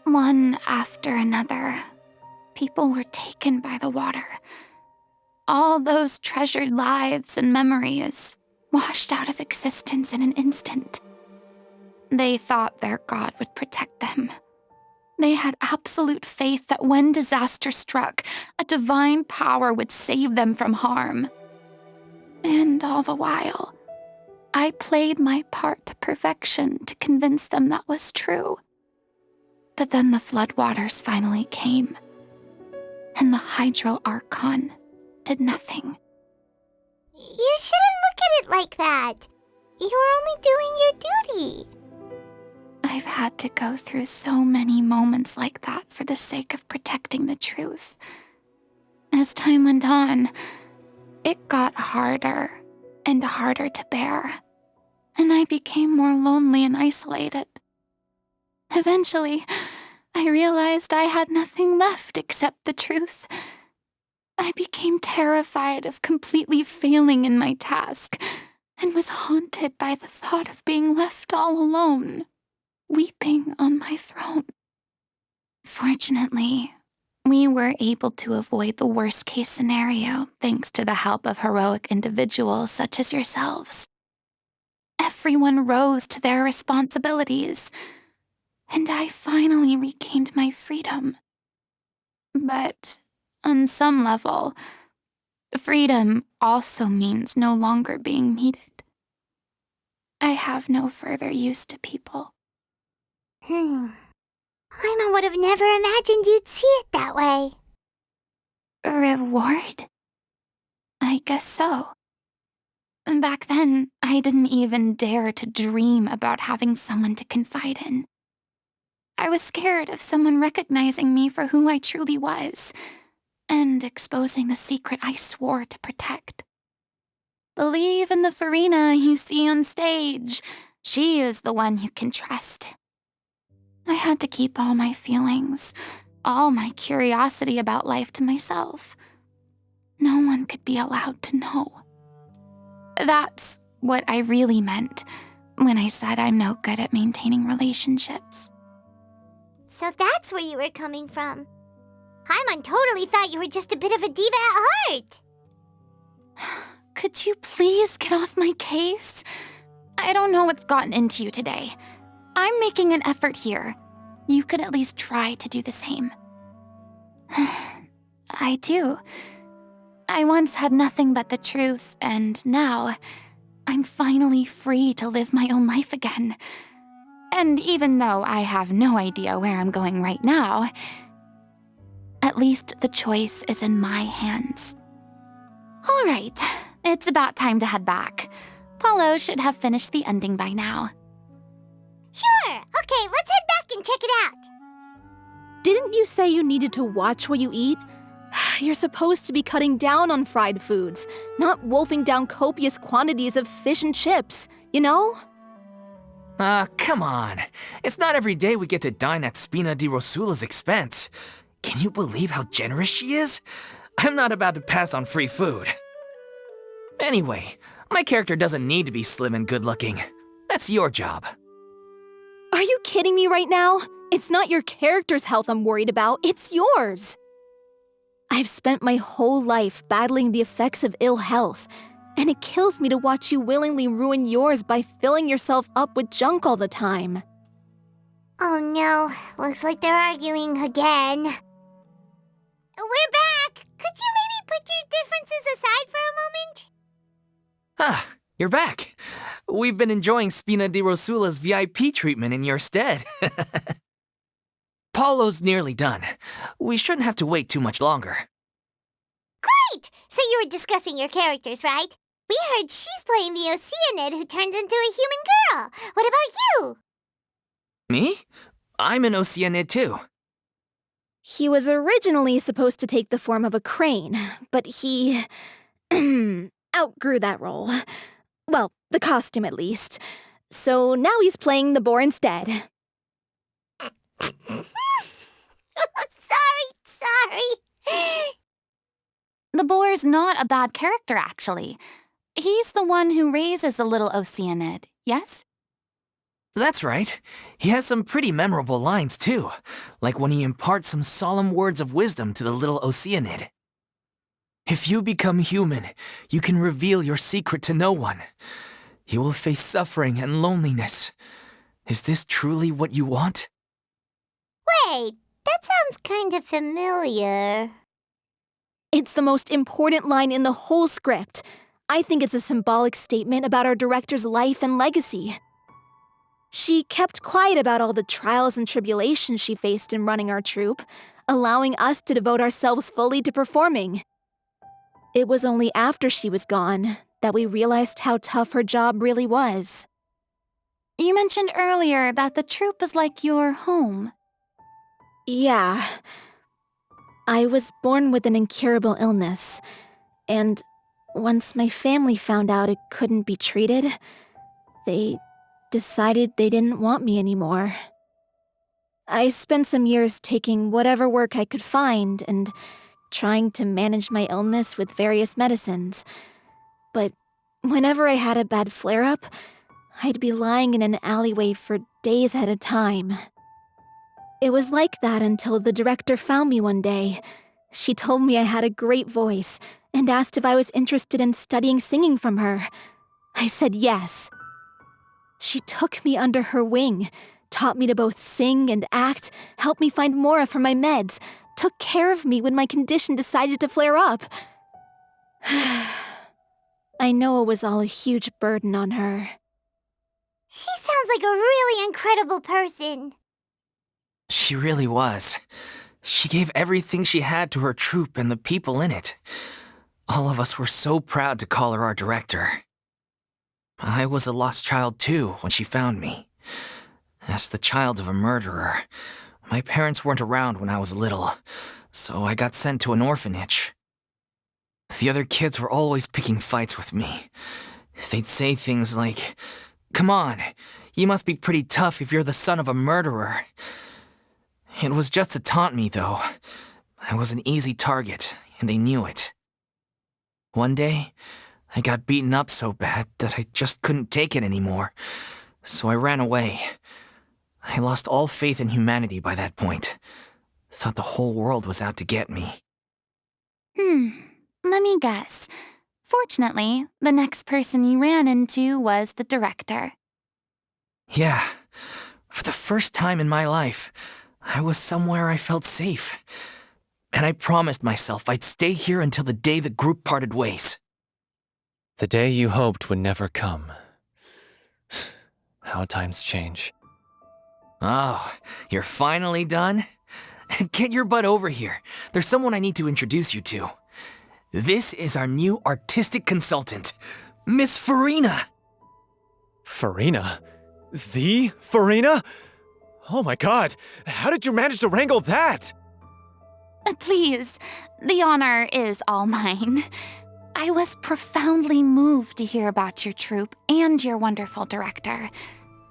One after another, people were taken by the water. All those treasured lives and memories washed out of existence in an instant. They thought their god would protect them. They had absolute faith that when disaster struck, a divine power would save them from harm. And all the while, I played my part to perfection to convince them that was true. But then the floodwaters finally came, and the Hydro Archon did nothing. You shouldn't look at it like that. You were only doing your duty. I've had to go through so many moments like that for the sake of protecting the truth. As time went on, it got harder and harder to bear, and I became more lonely and isolated. Eventually, I realized I had nothing left except the truth. I became terrified of completely failing in my task, and was haunted by the thought of being left all alone, weeping on my throne. Fortunately, we were able to avoid the worst-case scenario thanks to the help of heroic individuals such as yourselves. Everyone rose to their responsibilities, and I finally regained my freedom. But on some level, freedom also means no longer being needed. I have no further use to people. Paimon would have never imagined you'd see it that way. Reward? I guess so. Back then, I didn't even dare to dream about having someone to confide in. I was scared of someone recognizing me for who I truly was, and exposing the secret I swore to protect. Believe in the Furina you see on stage. She is the one you can trust. I had to keep all my feelings, all my curiosity about life to myself. No one could be allowed to know. That's what I really meant when I said I'm no good at maintaining relationships. So that's where you were coming from. Paimon totally thought you were just a bit of a diva at heart. Could you please get off my case? I don't know what's gotten into you today. I'm making an effort here. You could at least try to do the same. I do. I once had nothing but the truth, and now I'm finally free to live my own life again. And even though I have no idea where I'm going right now, at least the choice is in my hands. All right, it's about time to head back. Paulo should have finished the ending by now. Sure, okay, let's head back and check it out. Didn't you say you needed to watch what you eat? You're supposed to be cutting down on fried foods, not wolfing down copious quantities of fish and chips, you know? Come on. It's not every day we get to dine at Spina di Rosula's expense. Can you believe how generous she is? I'm not about to pass on free food. Anyway, my character doesn't need to be slim and good-looking. That's your job. Are you kidding me right now? It's not your character's health I'm worried about, it's yours. I've spent my whole life battling the effects of ill health, and it kills me to watch you willingly ruin yours by filling yourself up with junk all the time. Oh no, looks like they're arguing again. We're back! Could you maybe put your differences aside for a moment? Ah, you're back. We've been enjoying Spina di Rosula's VIP treatment in your stead. Paulo's nearly done. We shouldn't have to wait too much longer. Great! So you were discussing your characters, right? We heard she's playing the Oceanid who turns into a human girl. What about you? Me? I'm an Oceanid too. He was originally supposed to take the form of a crane, but he outgrew that role. Well, the costume at least. So now he's playing the boar instead. Sorry. The boar's not a bad character, actually. He's the one who raises the little Oceanid, yes? That's right. He has some pretty memorable lines, too. Like when he imparts some solemn words of wisdom to the little Oceanid. If you become human, you can reveal your secret to no one. You will face suffering and loneliness. Is this truly what you want? Wait, that sounds kind of familiar. It's the most important line in the whole script. I think it's a symbolic statement about our director's life and legacy. She kept quiet about all the trials and tribulations she faced in running our troupe, allowing us to devote ourselves fully to performing. It was only after she was gone that we realized how tough her job really was. You mentioned earlier that the troupe is like your home. Yeah. I was born with an incurable illness, and once my family found out it couldn't be treated, they decided they didn't want me anymore. I spent some years taking whatever work I could find and trying to manage my illness with various medicines. But whenever I had a bad flare-up, I'd be lying in an alleyway for days at a time. It was like that until the director found me one day. She told me I had a great voice and asked if I was interested in studying singing from her. I said yes. She took me under her wing, taught me to both sing and act, helped me find Mora for my meds, took care of me when my condition decided to flare up. I know it was all a huge burden on her. She sounds like a really incredible person. She really was. She gave everything she had to her troupe and the people in it. All of us were so proud to call her our director. I was a lost child too when she found me. As the child of a murderer, my parents weren't around when I was little, so I got sent to an orphanage. The other kids were always picking fights with me. They'd say things like, "Come on, you must be pretty tough if you're the son of a murderer." It was just to taunt me, though. I was an easy target, and they knew it. One day, I got beaten up so bad that I just couldn't take it anymore, so I ran away. I lost all faith in humanity by that point. Thought the whole world was out to get me. Let me guess. Fortunately, the next person you ran into was the director. Yeah, for the first time in my life, I was somewhere I felt safe. And I promised myself I'd stay here until the day the group parted ways. The day you hoped would never come. How times change. Oh, you're finally done? Get your butt over here. There's someone I need to introduce you to. This is our new artistic consultant, Miss Furina. Furina? The Furina? Oh my god, how did you manage to wrangle that? Please, the honor is all mine. I was profoundly moved to hear about your troupe and your wonderful director.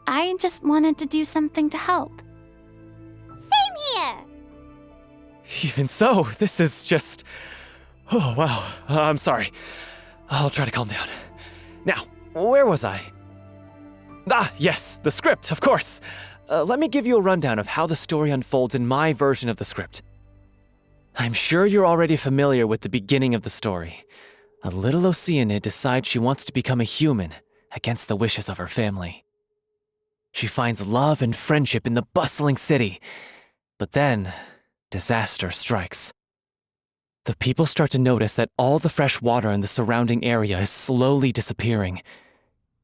I just wanted to do something to help. Same here. Even so, this is just... Oh, wow. I'm sorry. I'll try to calm down. Now, where was I? Ah, yes, the script, of course. Let me give you a rundown of how the story unfolds in my version of the script. I'm sure you're already familiar with the beginning of the story. A little Oceanid decides she wants to become a human against the wishes of her family. She finds love and friendship in the bustling city. But then, disaster strikes. The people start to notice that all the fresh water in the surrounding area is slowly disappearing.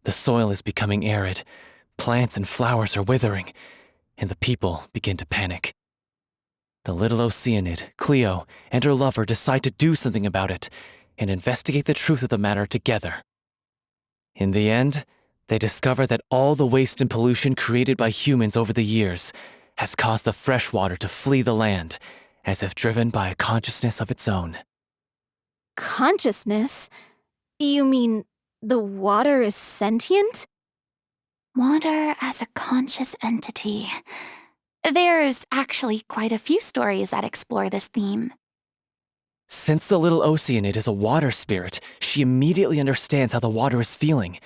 The soil is becoming arid, plants and flowers are withering, and the people begin to panic. The little Oceanid, Cleo, and her lover decide to do something about it and investigate the truth of the matter together. In the end, they discover that all the waste and pollution created by humans over the years has caused the fresh water to flee the land as if driven by a consciousness of its own. Consciousness? You mean the water is sentient? Water as a conscious entity. There's actually quite a few stories that explore this theme. Since the little Oceanid is a water spirit, she immediately understands how the water is feeling.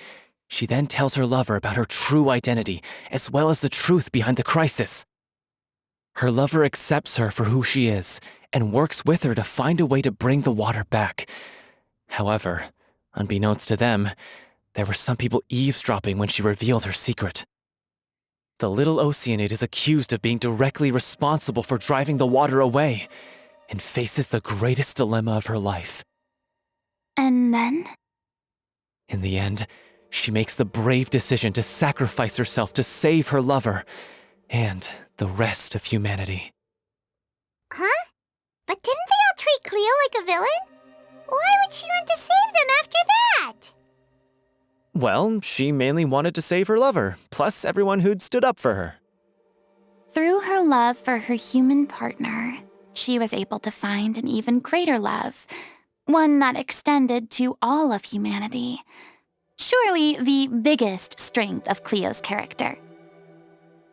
She then tells her lover about her true identity, as well as the truth behind the crisis. Her lover accepts her for who she is, and works with her to find a way to bring the water back. However, unbeknownst to them, there were some people eavesdropping when she revealed her secret. The little Oceanid is accused of being directly responsible for driving the water away, and faces the greatest dilemma of her life. And then? In the end, she makes the brave decision to sacrifice herself to save her lover, and the rest of humanity. Huh? But didn't they all treat Cleo like a villain? Why would she want to save them after that? Well, she mainly wanted to save her lover, plus everyone who'd stood up for her. Through her love for her human partner, she was able to find an even greater love, one that extended to all of humanity. Surely the biggest strength of Cleo's character.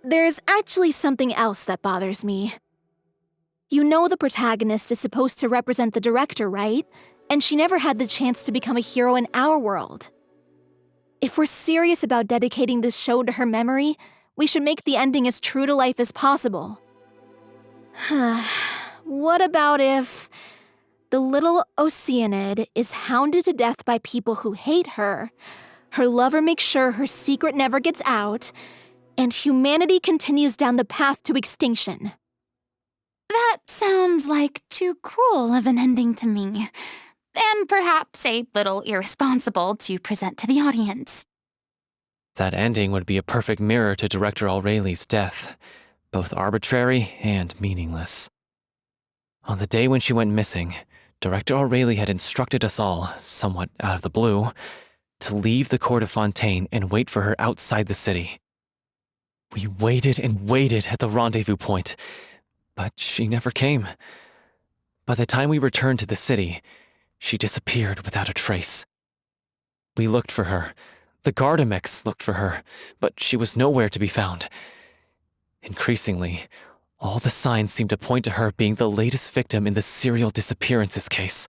There's actually something else that bothers me. You know the protagonist is supposed to represent the director, right? And she never had the chance to become a hero in our world. If we're serious about dedicating this show to her memory, we should make the ending as true to life as possible. What about if the little Oceanid is hounded to death by people who hate her, her lover makes sure her secret never gets out, and humanity continues down the path to extinction? That sounds like too cruel of an ending to me, and perhaps a little irresponsible to present to the audience. That ending would be a perfect mirror to Director Aureli's death, both arbitrary and meaningless. On the day when she went missing, Director Aureli had instructed us all, somewhat out of the blue, to leave the court of Fontaine and wait for her outside the city. We waited and waited at the rendezvous point, but she never came. By the time we returned to the city, she disappeared without a trace. We looked for her. The Gardamex looked for her, but she was nowhere to be found. Increasingly, all the signs seemed to point to her being the latest victim in the serial disappearances case.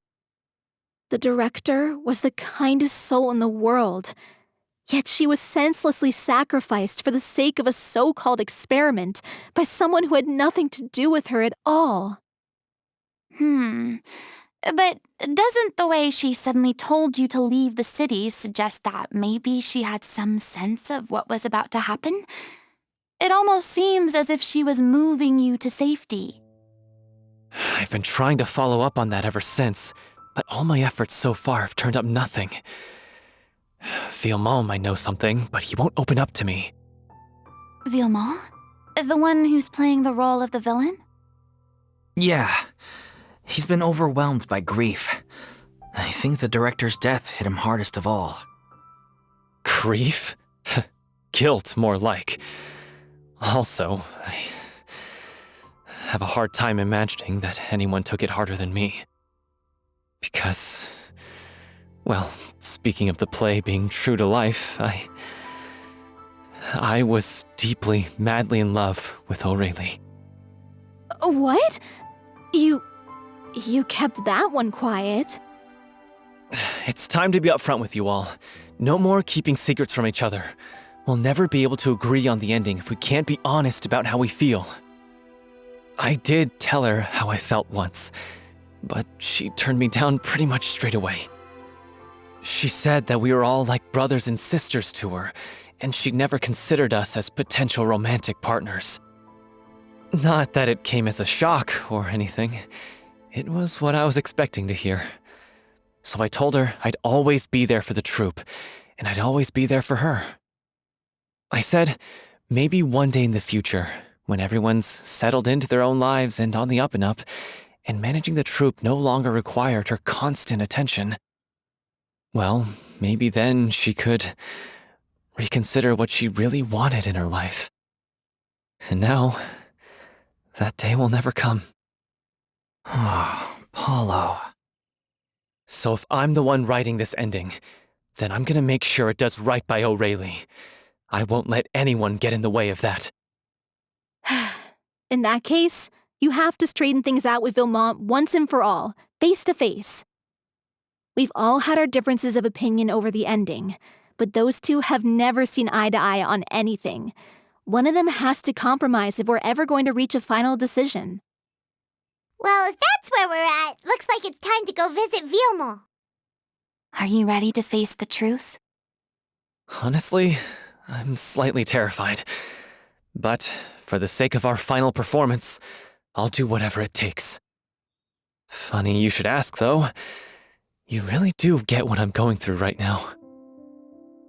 The director was the kindest soul in the world, yet she was senselessly sacrificed for the sake of a so-called experiment by someone who had nothing to do with her at all. But doesn't the way she suddenly told you to leave the city suggest that maybe she had some sense of what was about to happen? It almost seems as if she was moving you to safety. I've been trying to follow up on that ever since, but all my efforts so far have turned up nothing. Villemont might know something, but he won't open up to me. Villemont? The one who's playing the role of the villain? Yeah. He's been overwhelmed by grief. I think the director's death hit him hardest of all. Grief? Guilt, more like. Also, I have a hard time imagining that anyone took it harder than me. Because, well, speaking of the play being true to life, I was deeply, madly in love with Aureli. What? You kept that one quiet. It's time to be upfront with you all. No more keeping secrets from each other. We'll never be able to agree on the ending if we can't be honest about how we feel. I did tell her how I felt once, but she turned me down pretty much straight away. She said that we were all like brothers and sisters to her, and she'd never considered us as potential romantic partners. Not that it came as a shock or anything. It was what I was expecting to hear. So I told her I'd always be there for the troupe, and I'd always be there for her. I said, maybe one day in the future, when everyone's settled into their own lives and on the up and up, and managing the troupe no longer required her constant attention, well, maybe then she could reconsider what she really wanted in her life. And now, that day will never come. Oh, Paulo. So if I'm the one writing this ending, then I'm gonna make sure it does right by O'Reilly. I won't let anyone get in the way of that. In that case, you have to straighten things out with Vilmont once and for all, face to face. We've all had our differences of opinion over the ending, but those two have never seen eye to eye on anything. One of them has to compromise if we're ever going to reach a final decision. Well, if that's where we're at, looks like it's time to go visit Vilmont. Are you ready to face the truth? Honestly, I'm slightly terrified. But for the sake of our final performance, I'll do whatever it takes. Funny you should ask, though. You really do get what I'm going through right now.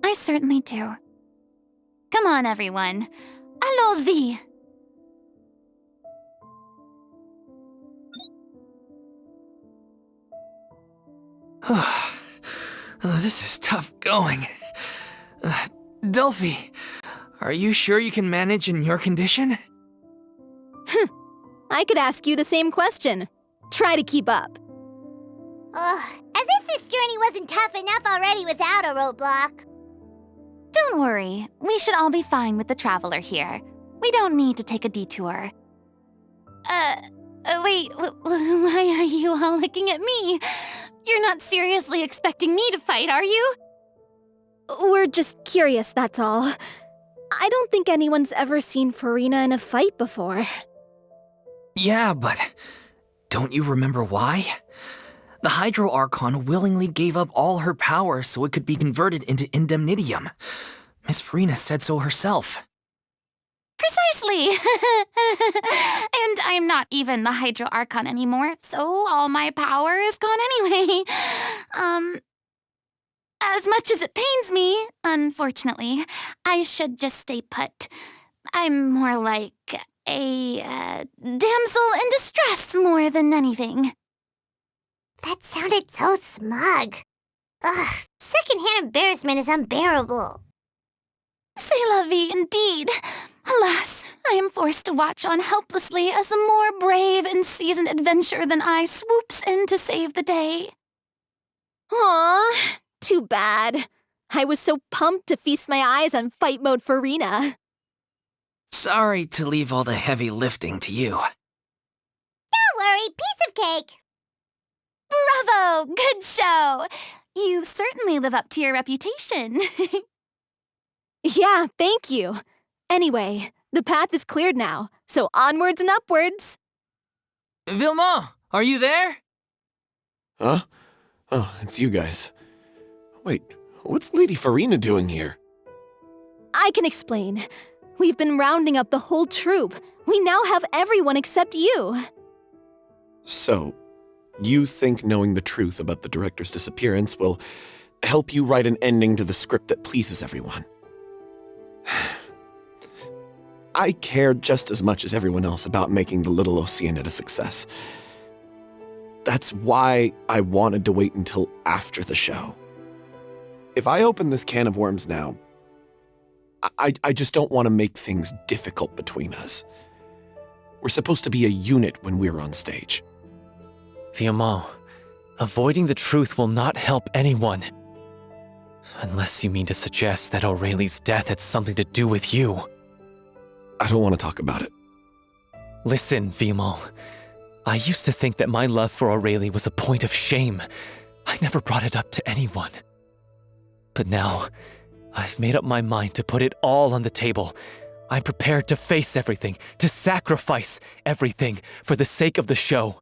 I certainly do. Come on, everyone. Allons-y! This is tough going. Delphi, are you sure you can manage in your condition? I could ask you the same question. Try to keep up. Ugh, as if this journey wasn't tough enough already without a roadblock. Don't worry. We should all be fine with the traveler here. We don't need to take a detour. Wait, why are you all looking at me? You're not seriously expecting me to fight, are you? We're just curious, that's all. I don't think anyone's ever seen Furina in a fight before. Yeah, but don't you remember why? The Hydro Archon willingly gave up all her power so it could be converted into indemnitium. Miss Furina said so herself. Precisely! And I'm not even the Hydro Archon anymore, so all my power is gone anyway. As much as it pains me, unfortunately, I should just stay put. I'm more like a damsel in distress more than anything. That sounded so smug. Ugh, secondhand embarrassment is unbearable. C'est la vie, indeed. Alas, I am forced to watch on helplessly as a more brave and seasoned adventurer than I swoops in to save the day. Aw, too bad. I was so pumped to feast my eyes on fight mode Furina. Sorry to leave all the heavy lifting to you. Don't worry, piece of cake. Bravo! Good show! You certainly live up to your reputation. Yeah, thank you. Anyway, the path is cleared now, so onwards and upwards. Vilmont, are you there? Huh? Oh, it's you guys. Wait, what's Lady Furina doing here? I can explain. We've been rounding up the whole troupe. We now have everyone except you. So, you think knowing the truth about the director's disappearance will help you write an ending to the script that pleases everyone? I care just as much as everyone else about making the Little Oceanid a success. That's why I wanted to wait until after the show. If I open this can of worms now, I just don't want to make things difficult between us. We're supposed to be a unit when we're on stage. Vilmont, avoiding the truth will not help anyone. Unless you mean to suggest that O'Reilly's death had something to do with you. I don't want to talk about it. Listen, Vilmont. I used to think that my love for O'Reilly was a point of shame. I never brought it up to anyone. But now, I've made up my mind to put it all on the table. I'm prepared to face everything, to sacrifice everything for the sake of the show.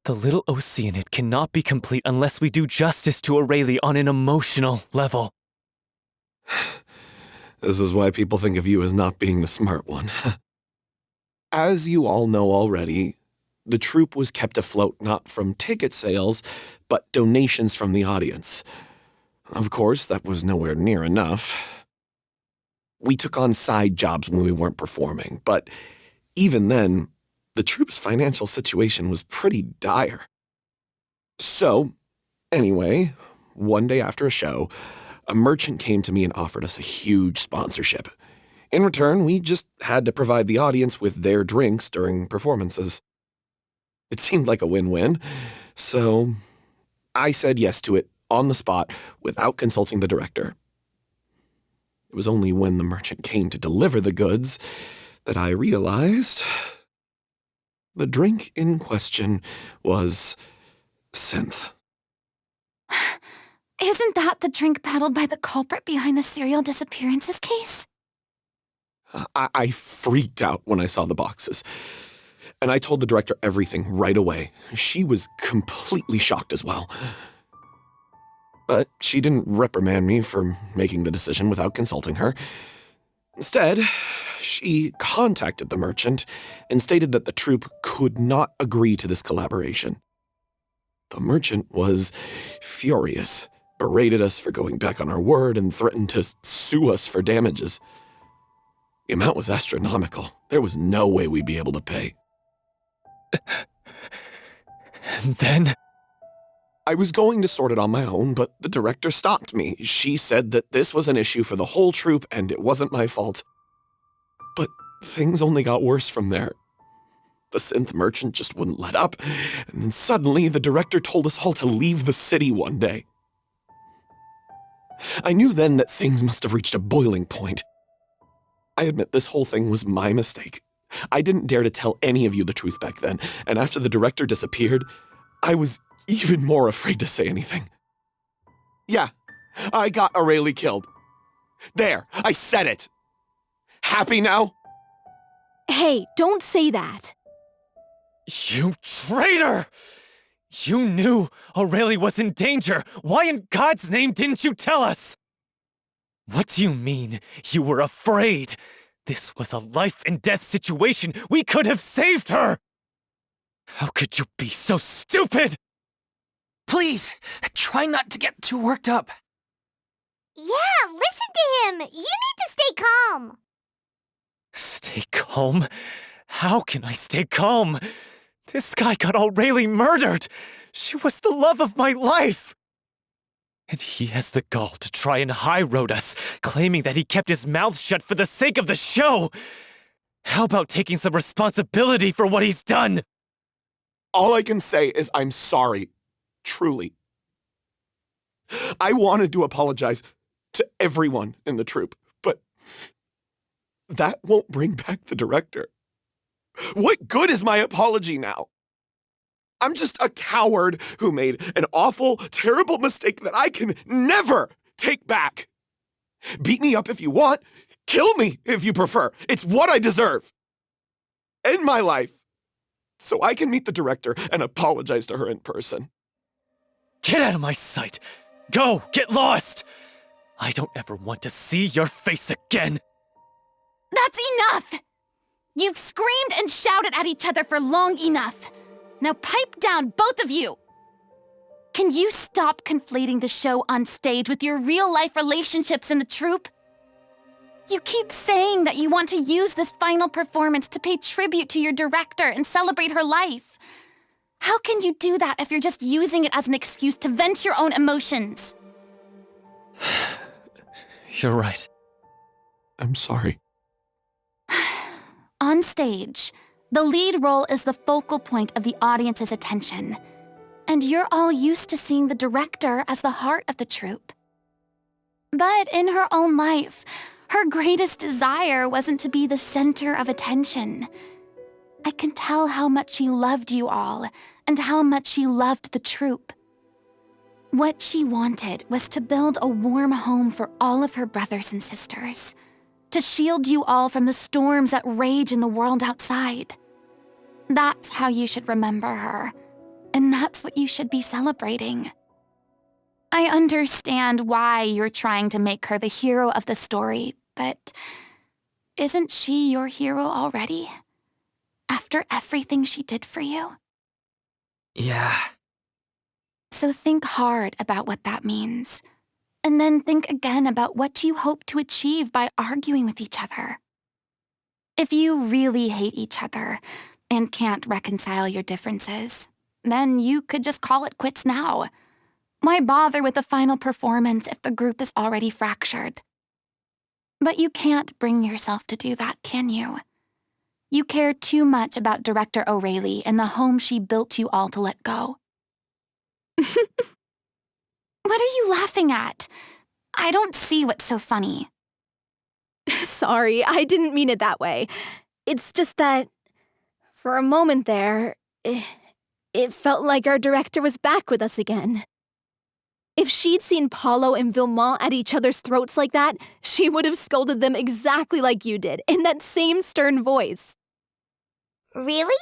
The Little Oceanid cannot be complete unless we do justice to O'Reilly on an emotional level. This is why people think of you as not being the smart one. As you all know already, the troupe was kept afloat not from ticket sales, but donations from the audience. Of course, that was nowhere near enough. We took on side jobs when we weren't performing, but even then, the troupe's financial situation was pretty dire. So, anyway, one day after a show, a merchant came to me and offered us a huge sponsorship. In return, we just had to provide the audience with their drinks during performances. It seemed like a win-win, so I said yes to it on the spot without consulting the director. It was only when the merchant came to deliver the goods that I realized the drink in question was synth. Isn't that the drink peddled by the culprit behind the serial disappearances case? I freaked out when I saw the boxes, and I told the director everything right away. She was completely shocked as well. But she didn't reprimand me for making the decision without consulting her. Instead, she contacted the merchant and stated that the troupe could not agree to this collaboration. The merchant was furious, berated us for going back on our word, and threatened to sue us for damages. The amount was astronomical. There was no way we'd be able to pay. And then? I was going to sort it on my own, but the director stopped me. She said that this was an issue for the whole troupe and it wasn't my fault. But things only got worse from there. The synth merchant just wouldn't let up, and then suddenly the director told us all to leave the city one day. I knew then that things must have reached a boiling point. I admit this whole thing was my mistake. I didn't dare to tell any of you the truth back then, and after the director disappeared, I was even more afraid to say anything. Yeah, I got Aurelie killed. There, I said it. Happy now? Hey, don't say that. You traitor! You knew Aurelie was in danger. Why in God's name didn't you tell us? What do you mean, you were afraid? This was a life and death situation. We could have saved her! How could you be so stupid? Please, try not to get too worked up. Yeah, listen to him. You need to stay calm. Stay calm? How can I stay calm? This guy got Aurelie murdered. She was the love of my life. And he has the gall to try and high-road us, claiming that he kept his mouth shut for the sake of the show. How about taking some responsibility for what he's done? All I can say is I'm sorry. Truly. I wanted to apologize to everyone in the troupe, but that won't bring back the director. What good is my apology now? I'm just a coward who made an awful, terrible mistake that I can never take back. Beat me up if you want. Kill me if you prefer. It's what I deserve. End my life so I can meet the director and apologize to her in person. Get out of my sight! Go! Get lost! I don't ever want to see your face again! That's enough! You've screamed and shouted at each other for long enough. Now pipe down, both of you! Can you stop conflating the show on stage with your real-life relationships in the troupe? You keep saying that you want to use this final performance to pay tribute to your director and celebrate her life. How can you do that if you're just using it as an excuse to vent your own emotions? You're right. I'm sorry. On stage, the lead role is the focal point of the audience's attention, and you're all used to seeing the director as the heart of the troupe. But in her own life, her greatest desire wasn't to be the center of attention. I can tell how much she loved you all, and how much she loved the troupe. What she wanted was to build a warm home for all of her brothers and sisters, to shield you all from the storms that rage in the world outside. That's how you should remember her, and that's what you should be celebrating. I understand why you're trying to make her the hero of the story, but isn't she your hero already? After everything she did for you? Yeah. So think hard about what that means. And then think again about what you hope to achieve by arguing with each other. If you really hate each other and can't reconcile your differences, then you could just call it quits now. Why bother with the final performance if the group is already fractured? But you can't bring yourself to do that, can you? You care too much about Director O'Reilly and the home she built you all to let go. What are you laughing at? I don't see what's so funny. Sorry, I didn't mean it that way. It's just that, for a moment there, it felt like our director was back with us again. If she'd seen Paulo and Vilmont at each other's throats like that, she would have scolded them exactly like you did, in that same stern voice. Really?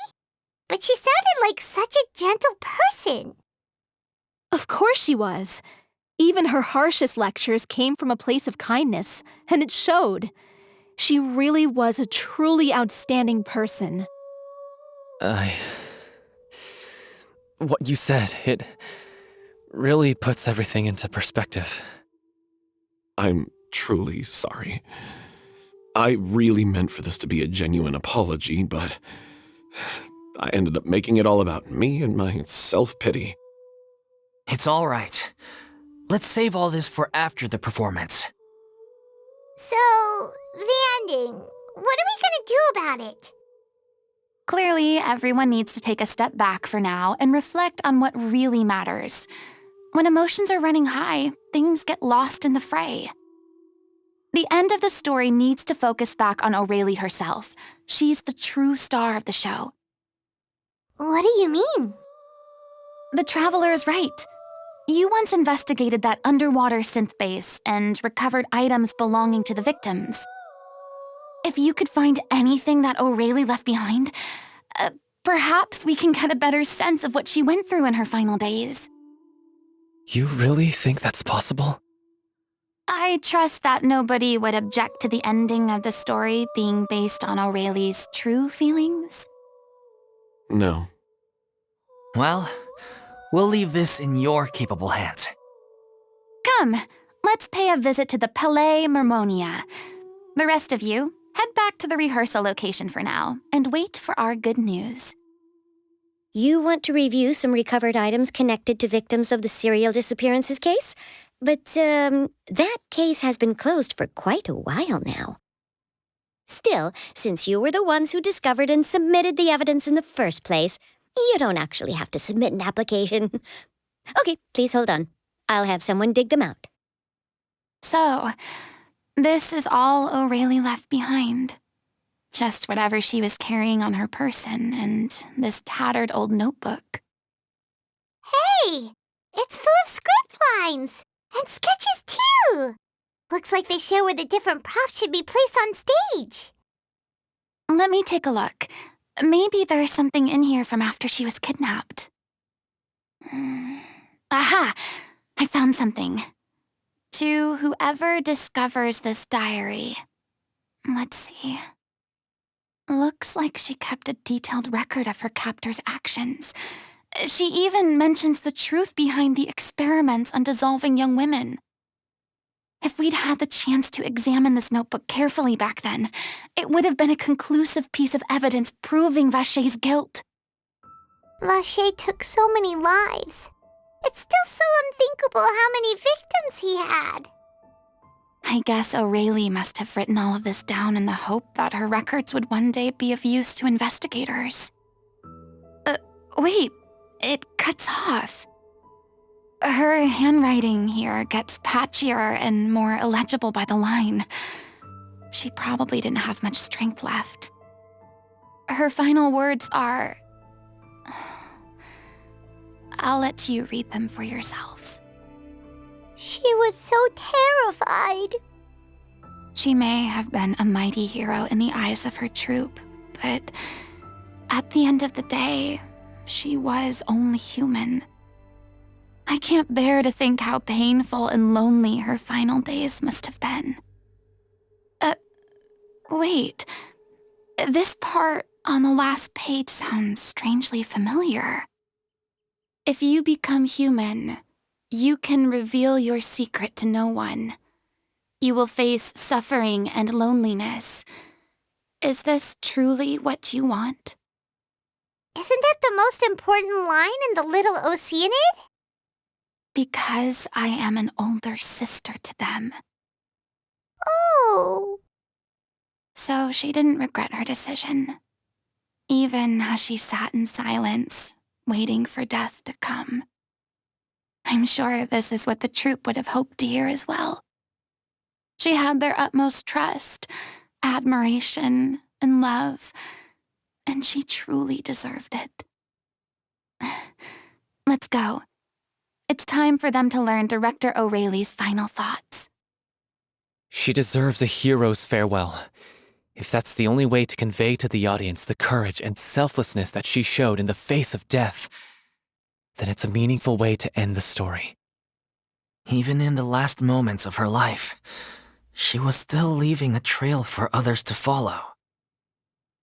But she sounded like such a gentle person. Of course she was. Even her harshest lectures came from a place of kindness, and it showed. She really was a truly outstanding person. What you said, it really puts everything into perspective. I'm truly sorry. I really meant for this to be a genuine apology, but I ended up making it all about me and my self-pity. It's all right. Let's save all this for after the performance. So, the ending. What are we gonna do about it? Clearly, everyone needs to take a step back for now and reflect on what really matters. When emotions are running high, things get lost in the fray. The end of the story needs to focus back on O'Reilly herself. She's the true star of the show. What do you mean? The Traveler is right. You once investigated that underwater synth base and recovered items belonging to the victims. If you could find anything that O'Reilly left behind, perhaps we can get a better sense of what she went through in her final days. You really think that's possible? I trust that nobody would object to the ending of the story being based on O'Reilly's true feelings. No. Well, we'll leave this in your capable hands. Come, let's pay a visit to the Palais Mermonia. The rest of you, head back to the rehearsal location for now and wait for our good news. You want to review some recovered items connected to victims of the serial disappearances case? But, that case has been closed for quite a while now. Still, since you were the ones who discovered and submitted the evidence in the first place, you don't actually have to submit an application. Okay, please hold on. I'll have someone dig them out. So, this is all O'Reilly left behind. Just whatever she was carrying on her person and this tattered old notebook. Hey! It's full of script lines! And sketches, too! Looks like they show where the different props should be placed on stage. Let me take a look. Maybe there's something in here from after she was kidnapped. Aha! I found something. To whoever discovers this diary. Let's see. Looks like she kept a detailed record of her captor's actions. She even mentions the truth behind the experiments on dissolving young women. If we'd had the chance to examine this notebook carefully back then, it would have been a conclusive piece of evidence proving Vacher's guilt. Vacher took so many lives. It's still so unthinkable how many victims he had. I guess O'Reilly must have written all of this down in the hope that her records would one day be of use to investigators. Wait, it cuts off. Her handwriting here gets patchier and more illegible by the line. She probably didn't have much strength left. Her final words are... I'll let you read them for yourselves. She was so terrified. She may have been a mighty hero in the eyes of her troop, but at the end of the day, she was only human. I can't bear to think how painful and lonely her final days must have been. Wait. This part on the last page sounds strangely familiar. If you become human, you can reveal your secret to no one. You will face suffering and loneliness. Is this truly what you want? Isn't that the most important line in the Little Oceanid? Because I am an older sister to them. Oh. So she didn't regret her decision. even as she sat in silence, waiting for death to come. I'm sure this is what the troupe would have hoped to hear as well. She had their utmost trust, admiration, and love, and she truly deserved it. Let's go. It's time for them to learn Director O'Reilly's final thoughts. She deserves a hero's farewell. If that's the only way to convey to the audience the courage and selflessness that she showed in the face of death, then it's a meaningful way to end the story. Even in the last moments of her life, she was still leaving a trail for others to follow.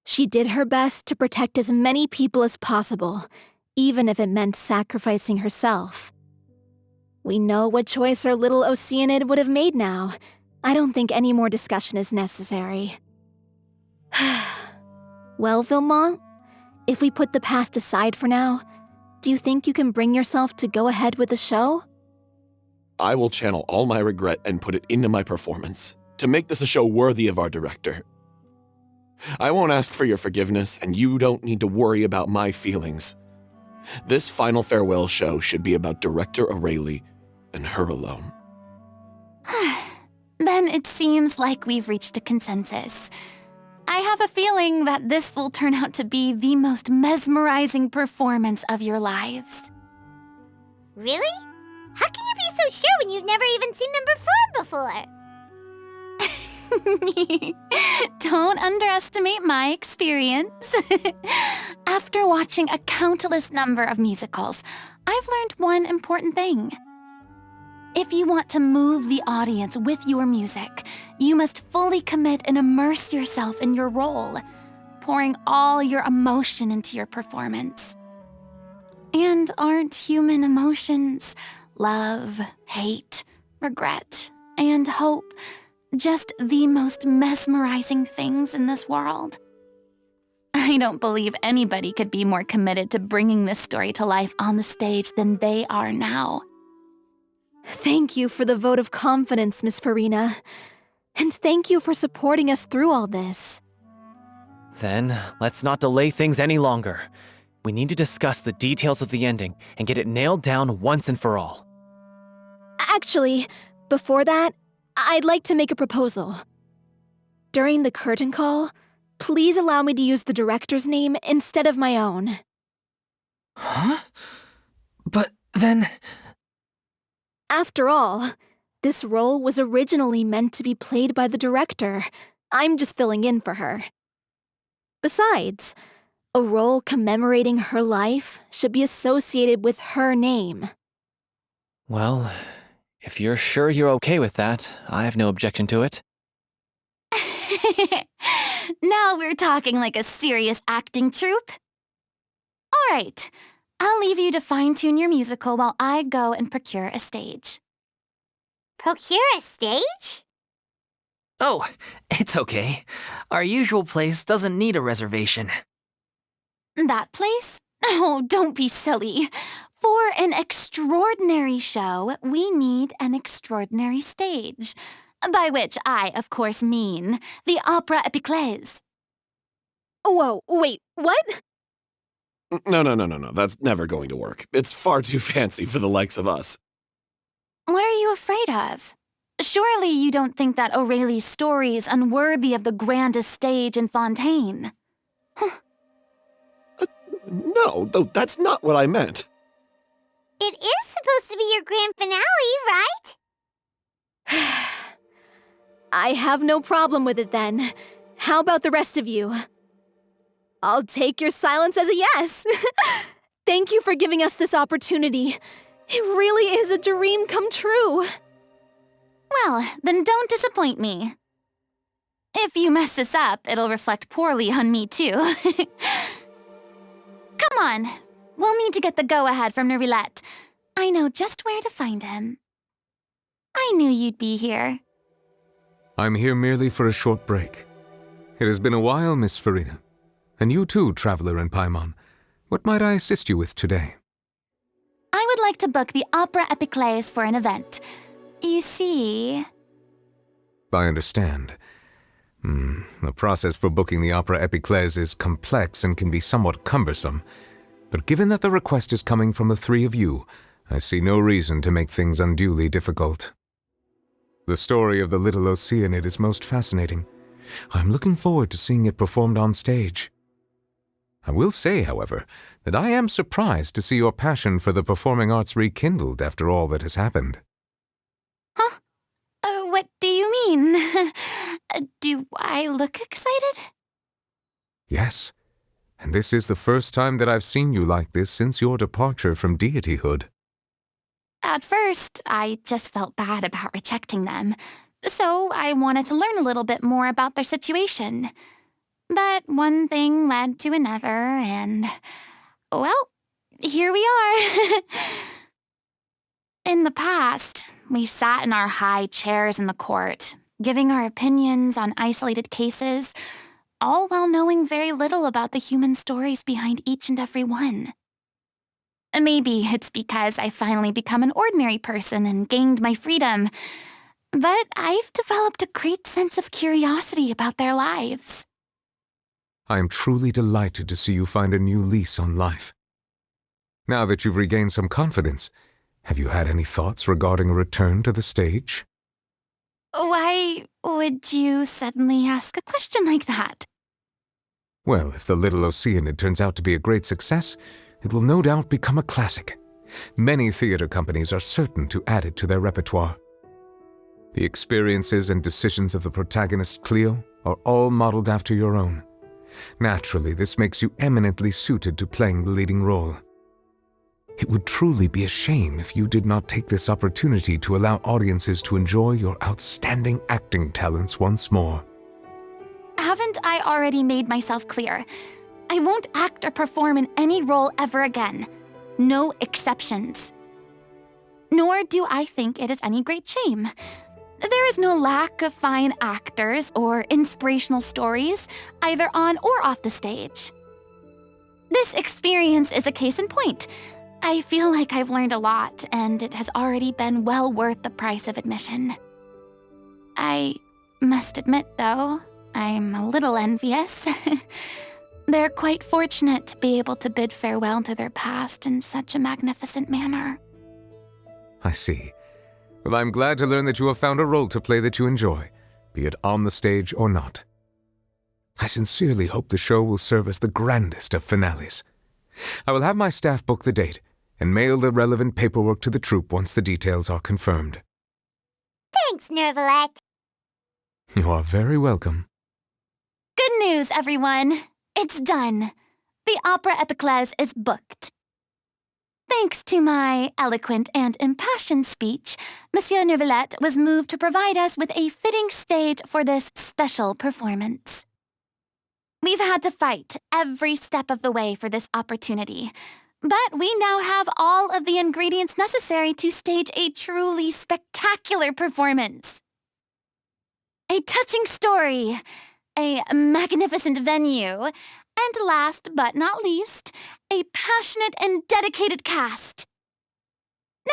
She did her best to protect as many people as possible, even if it meant sacrificing herself. We know what choice our little Oceanid would have made now. I don't think any more discussion is necessary. Well, Vilmont, if we put the past aside for now, do you think you can bring yourself to go ahead with the show? I will channel all my regret and put it into my performance, to make this a show worthy of our director. I won't ask for your forgiveness, and you don't need to worry about my feelings. This final farewell show should be about Director O'Reilly and her alone. Then it seems like we've reached a consensus. I have a feeling that this will turn out to be the most mesmerizing performance of your lives. Really? How can you be so sure when you've never even seen them perform before? Don't underestimate my experience. After watching a countless number of musicals, I've learned one important thing. If you want to move the audience with your music, you must fully commit and immerse yourself in your role, pouring all your emotion into your performance. And aren't human emotions, love, hate, regret, and hope, just the most mesmerizing things in this world? I don't believe anybody could be more committed to bringing this story to life on the stage than they are now. Thank you for the vote of confidence, Miss Furina. And thank you for supporting us through all this. Then, let's not delay things any longer. We need to discuss the details of the ending and get it nailed down once and for all. Actually, before that, I'd like to make a proposal. During the curtain call, please allow me to use the director's name instead of my own. Huh? But then... After all, this role was originally meant to be played by the director. I'm just filling in for her. Besides, a role commemorating her life should be associated with her name. Well, if you're sure you're okay with that, I have no objection to it. Now we're talking like a serious acting troupe. All right, I'll leave you to fine-tune your musical while I go and procure a stage. Procure a stage? Oh, it's okay. Our usual place doesn't need a reservation. That place? Oh, don't be silly. For an extraordinary show, we need an extraordinary stage. By which I, of course, mean the Opera Epiclese. Whoa, wait, what? No. That's never going to work. It's far too fancy for the likes of us. What are you afraid of? Surely you don't think that O'Reilly's story is unworthy of the grandest stage in Fontaine. No, that's not what I meant. It is supposed to be your grand finale, right? I have no problem with it then. How about the rest of you? I'll take your silence as a yes. Thank you for giving us this opportunity. It really is a dream come true. Well, then don't disappoint me. If you mess this up, it'll reflect poorly on me too. Come on, we'll need to get the go-ahead from Nerilette. I know just where to find him. I knew you'd be here. I'm here merely for a short break. It has been a while, Miss Furina. And you too, Traveler in Paimon. What might I assist you with today? I would like to book the Opera Epiclese for an event. You see... I understand. The process for booking the Opera Epiclese is complex and can be somewhat cumbersome. But given that the request is coming from the three of you, I see no reason to make things unduly difficult. The story of the Little Oceanid is most fascinating. I'm looking forward to seeing it performed on stage. I will say, however, that I am surprised to see your passion for the performing arts rekindled after all that has happened. Huh? What do you mean? Do I look excited? Yes, and this is the first time that I've seen you like this since your departure from deityhood. At first, I just felt bad about rejecting them, so I wanted to learn a little bit more about their situation. But one thing led to another, and, well, here we are. In the past, we sat in our high chairs in the court, giving our opinions on isolated cases, all while knowing very little about the human stories behind each and every one. Maybe it's because I finally become an ordinary person and gained my freedom, but I've developed a great sense of curiosity about their lives. I am truly delighted to see you find a new lease on life. Now that you've regained some confidence, have you had any thoughts regarding a return to the stage? Why would you suddenly ask a question like that? Well, if the Little Oceanid turns out to be a great success, it will no doubt become a classic. Many theater companies are certain to add it to their repertoire. The experiences and decisions of the protagonist Cleo are all modeled after your own. Naturally, this makes you eminently suited to playing the leading role. It would truly be a shame if you did not take this opportunity to allow audiences to enjoy your outstanding acting talents once more. Haven't I already made myself clear? I won't act or perform in any role ever again. No exceptions. Nor do I think it is any great shame. There is no lack of fine actors or inspirational stories, either on or off the stage. This experience is a case in point. I feel like I've learned a lot, and it has already been well worth the price of admission. I must admit, though, I'm a little envious. They're quite fortunate to be able to bid farewell to their past in such a magnificent manner. I see. Well, I'm glad to learn that you have found a role to play that you enjoy, be it on the stage or not. I sincerely hope the show will serve as the grandest of finales. I will have my staff book the date and mail the relevant paperwork to the troupe once the details are confirmed. Thanks, Nervalet. You are very welcome. Good news, everyone. It's done. The Opera Epiclese is booked. Thanks to my eloquent and impassioned speech, Monsieur Nervalet was moved to provide us with a fitting stage for this special performance. We've had to fight every step of the way for this opportunity, but we now have all of the ingredients necessary to stage a truly spectacular performance. A touching story, a magnificent venue, and last but not least, a passionate and dedicated cast.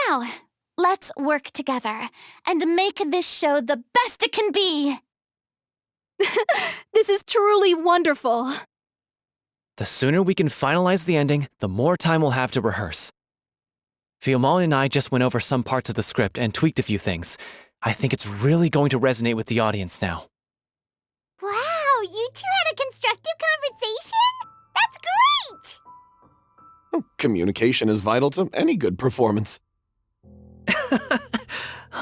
Now, let's work together and make this show the best it can be. This is truly wonderful. The sooner we can finalize the ending, the more time we'll have to rehearse. Fiamma and I just went over some parts of the script and tweaked a few things. I think it's really going to resonate with the audience now. Wow, you two had a constructive conversation? That's great! Oh, communication is vital to any good performance.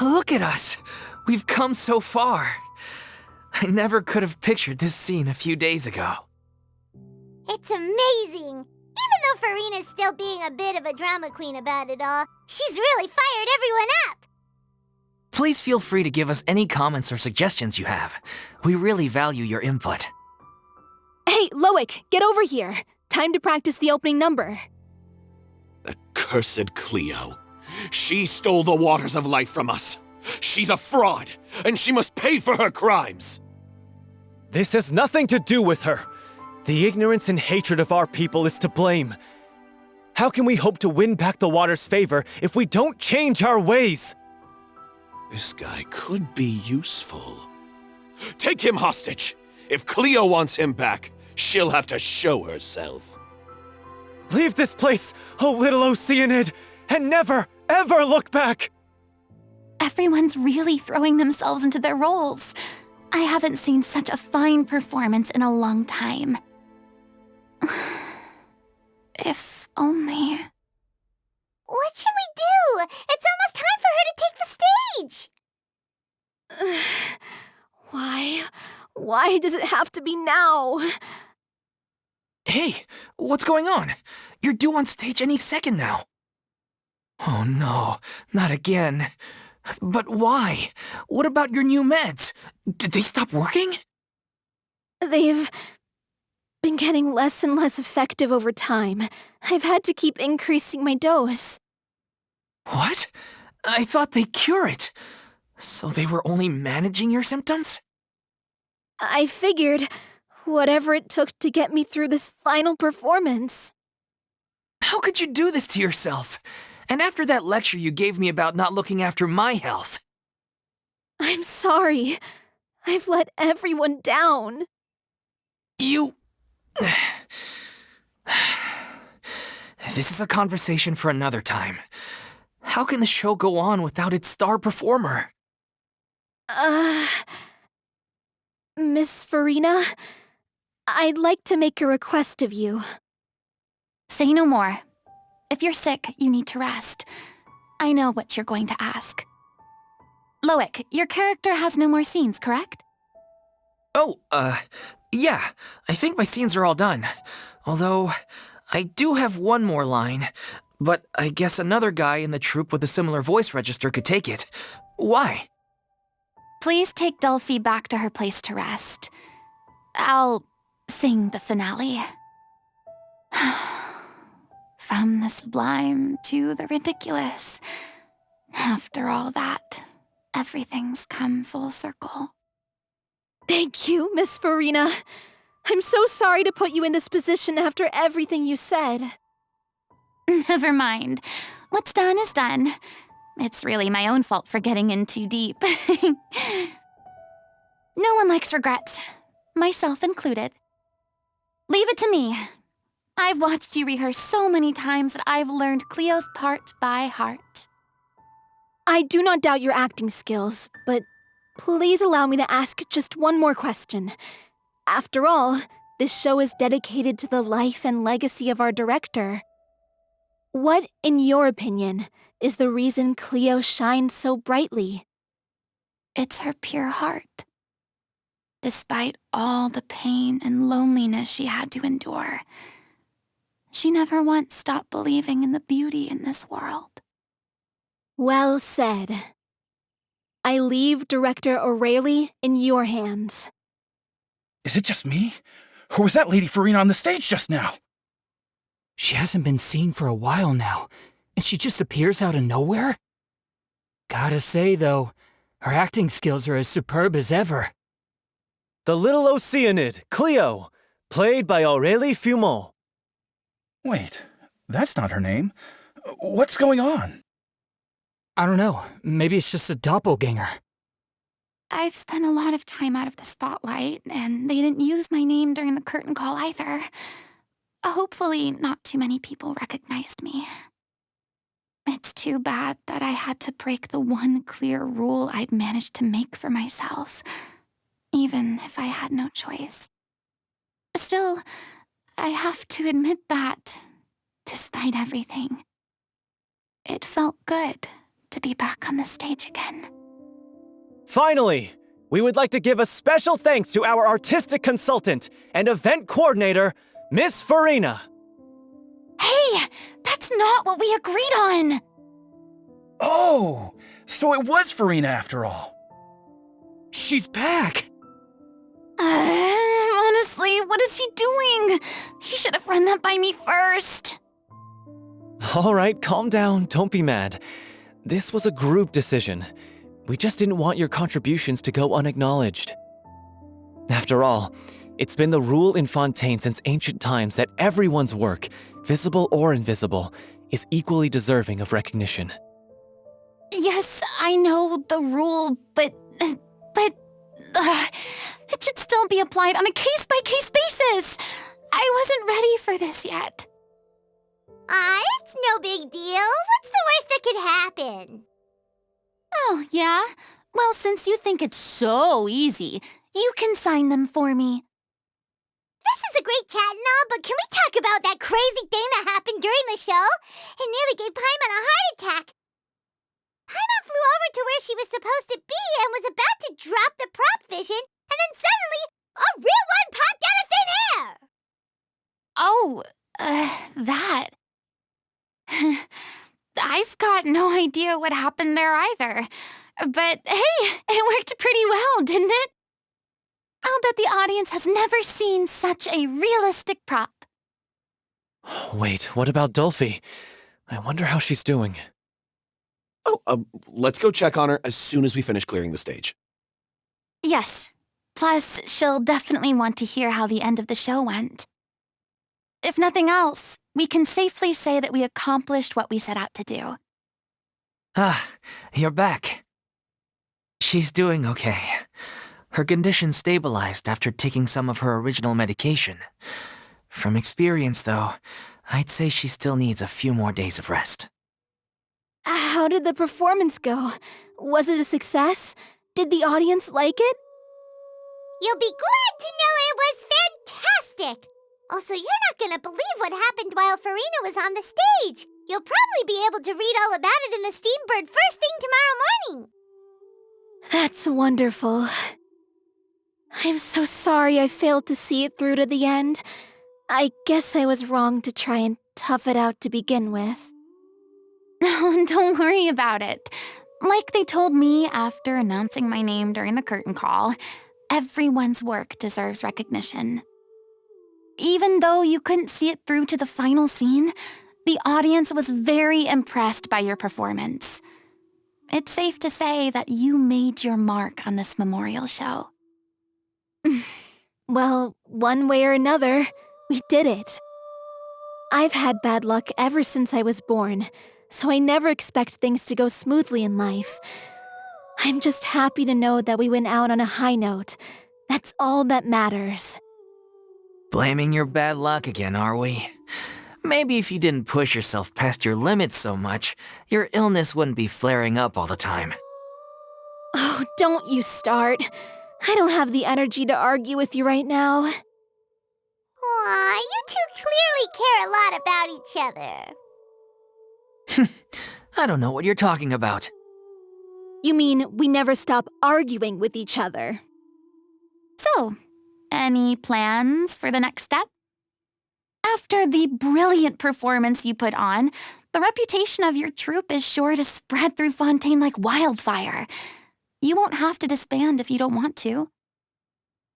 Look at us. We've come so far. I never could have pictured this scene a few days ago. It's amazing! Even though Furina's still being a bit of a drama queen about it all, she's really fired everyone up! Please feel free to give us any comments or suggestions you have. We really value your input. Hey, Loic, get over here. Time to practice the opening number. Accursed Cleo. She stole the waters of life from us. She's a fraud, and she must pay for her crimes. This has nothing to do with her. The ignorance and hatred of our people is to blame. How can we hope to win back the water's favor if we don't change our ways? This guy could be useful. Take him hostage! If Cleo wants him back, she'll have to show herself. Leave this place, O little Oceanid, and never, ever look back! Everyone's really throwing themselves into their roles. I haven't seen such a fine performance in a long time. If only... What should we do? It's almost time for her to take the stage! Why? Why does it have to be now? Hey, what's going on? You're due on stage any second now. Oh no, not again. But why? What about your new meds? Did they stop working? They've been getting less and less effective over time. I've had to keep increasing my dose. What? I thought they cure it. So they were only managing your symptoms? I figured whatever it took to get me through this final performance. How could you do this to yourself? And after that lecture you gave me about not looking after my health. I'm sorry. I've let everyone down. You... This is a conversation for another time. How can the show go on without its star performer? Miss Furina, I'd like to make a request of you. Say no more. If you're sick, you need to rest. I know what you're going to ask. Loic, your character has no more scenes, correct? Oh, yeah. I think my scenes are all done. Although, I do have one more line. But I guess another guy in the troupe with a similar voice register could take it. Why? Please take Delphi back to her place to rest. I'll sing the finale. From the sublime to the ridiculous. After all that, everything's come full circle. Thank you, Miss Furina. I'm so sorry to put you in this position after everything you said. Never mind. What's done is done. It's really my own fault for getting in too deep. No one likes regrets, myself included. Leave it to me. I've watched you rehearse so many times that I've learned Cleo's part by heart. I do not doubt your acting skills, but please allow me to ask just one more question. After all, this show is dedicated to the life and legacy of our director. What, in your opinion, is the reason Cleo shines so brightly? It's her pure heart. Despite all the pain and loneliness she had to endure, she never once stopped believing in the beauty in this world. Well said. I leave Director O'Reilly in your hands. Is it just me? Or was that Lady Furina on the stage just now? She hasn't been seen for a while now, and she just appears out of nowhere? Gotta say, though, her acting skills are as superb as ever. The little Oceanid, Cleo, played by Aurélie Fumont. Wait, that's not her name. What's going on? I don't know, maybe it's just a doppelganger. I've spent a lot of time out of the spotlight, and they didn't use my name during the curtain call either. Hopefully, not too many people recognized me. It's too bad that I had to break the one clear rule I'd managed to make for myself, even if I had no choice. Still, I have to admit that, despite everything, it felt good to be back on the stage again. Finally, we would like to give a special thanks to our artistic consultant and event coordinator, Miss Furina. Hey, that's not what we agreed on! Oh, so it was Furina after all. She's back! Honestly, what is he doing? He should have run that by me first. All right, calm down, don't be mad. This was a group decision. We just didn't want your contributions to go unacknowledged. After all, it's been the rule in Fontaine since ancient times that everyone's work, visible or invisible, is equally deserving of recognition. Yes, I know the rule, but It should still be applied on a case-by-case basis. I wasn't ready for this yet. It's no big deal. What's the worst that could happen? Oh, yeah? Well, since you think it's so easy, you can sign them for me. This is a great chat and all, but can we talk about that crazy thing that happened during the show? It nearly gave Paimon a heart attack. Paimon flew over to where she was supposed to be and was about to drop the prop vision, and then suddenly, a real one popped out of thin air! Oh, that. I've got no idea what happened there either. But hey, it worked pretty well, didn't it? I'll bet the audience has never seen such a realistic prop. Wait, what about Dolphy? I wonder how she's doing. Oh, let's go check on her as soon as we finish clearing the stage. Yes. Plus, she'll definitely want to hear how the end of the show went. If nothing else, we can safely say that we accomplished what we set out to do. You're back. She's doing okay. Her condition stabilized after taking some of her original medication. From experience, though, I'd say she still needs a few more days of rest. How did the performance go? Was it a success? Did the audience like it? You'll be glad to know it was fantastic! Also, you're not gonna believe what happened while Furina was on the stage. You'll probably be able to read all about it in the Steambird first thing tomorrow morning. That's wonderful. I'm so sorry I failed to see it through to the end. I guess I was wrong to try and tough it out to begin with. Oh, don't worry about it. Like they told me after announcing my name during the curtain call, everyone's work deserves recognition. Even though you couldn't see it through to the final scene, the audience was very impressed by your performance. It's safe to say that you made your mark on this memorial show. Well, one way or another, we did it. I've had bad luck ever since I was born, so I never expect things to go smoothly in life. I'm just happy to know that we went out on a high note. That's all that matters. Blaming your bad luck again, are we? Maybe if you didn't push yourself past your limits so much, your illness wouldn't be flaring up all the time. Oh, don't you start. I don't have the energy to argue with you right now. Aw, you two clearly care a lot about each other. I don't know what you're talking about. You mean we never stop arguing with each other? So, any plans for the next step? After the brilliant performance you put on, the reputation of your troupe is sure to spread through Fontaine like wildfire. You won't have to disband if you don't want to.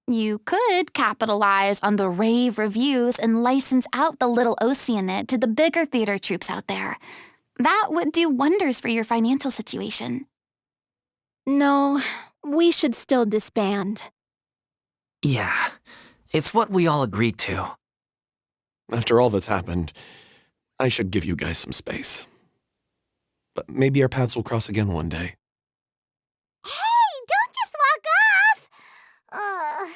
You could capitalize on the rave reviews and license out the little Oceanid to the bigger theater troupes out there. That would do wonders for your financial situation. No, we should still disband. Yeah, it's what we all agreed to. After all that's happened, I should give you guys some space. But maybe our paths will cross again one day. Hey, don't just walk off!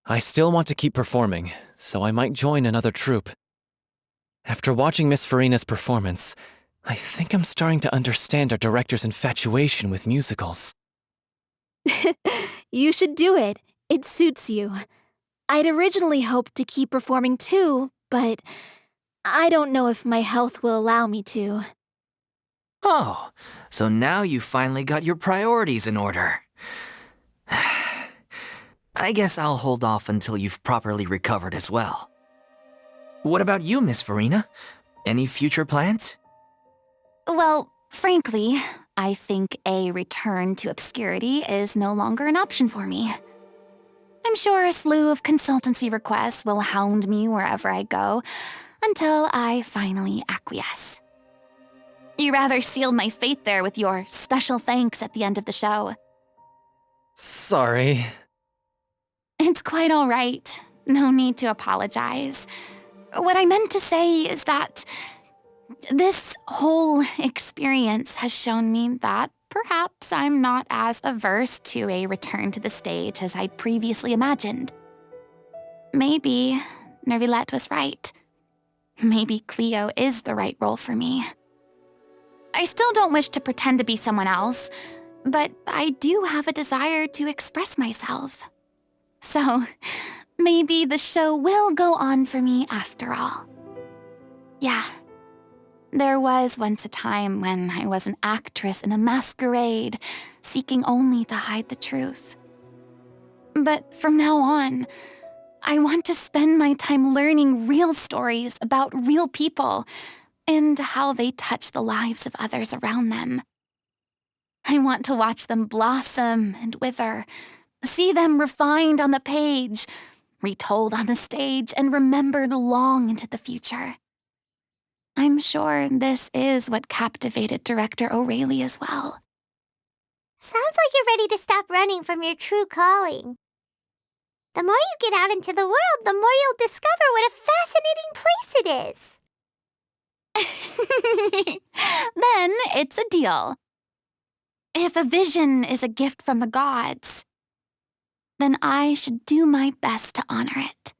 I still want to keep performing, so I might join another troupe. After watching Miss Furina's performance, I think I'm starting to understand our director's infatuation with musicals. You should do it. It suits you. I'd originally hoped to keep performing too, but I don't know if my health will allow me to. Oh, so now you finally got your priorities in order. I guess I'll hold off until you've properly recovered as well. What about you, Miss Furina? Any future plans? Well, frankly, I think a return to obscurity is no longer an option for me. I'm sure a slew of consultancy requests will hound me wherever I go until I finally acquiesce. You rather sealed my fate there with your special thanks at the end of the show. Sorry. It's quite all right. No need to apologize. What I meant to say is that this whole experience has shown me that perhaps I'm not as averse to a return to the stage as I'd previously imagined. Maybe Nervilette was right. Maybe Cleo is the right role for me. I still don't wish to pretend to be someone else, but I do have a desire to express myself. So, maybe the show will go on for me after all. Yeah, there was once a time when I was an actress in a masquerade, seeking only to hide the truth. But from now on, I want to spend my time learning real stories about real people and how they touch the lives of others around them. I want to watch them blossom and wither, see them refined on the page, retold on the stage, and remembered long into the future. I'm sure this is what captivated director O'Reilly as well. Sounds like you're ready to stop running from your true calling. The more you get out into the world, the more you'll discover what a fascinating place it is. Then it's a deal. If a vision is a gift from the gods, then I should do my best to honor it.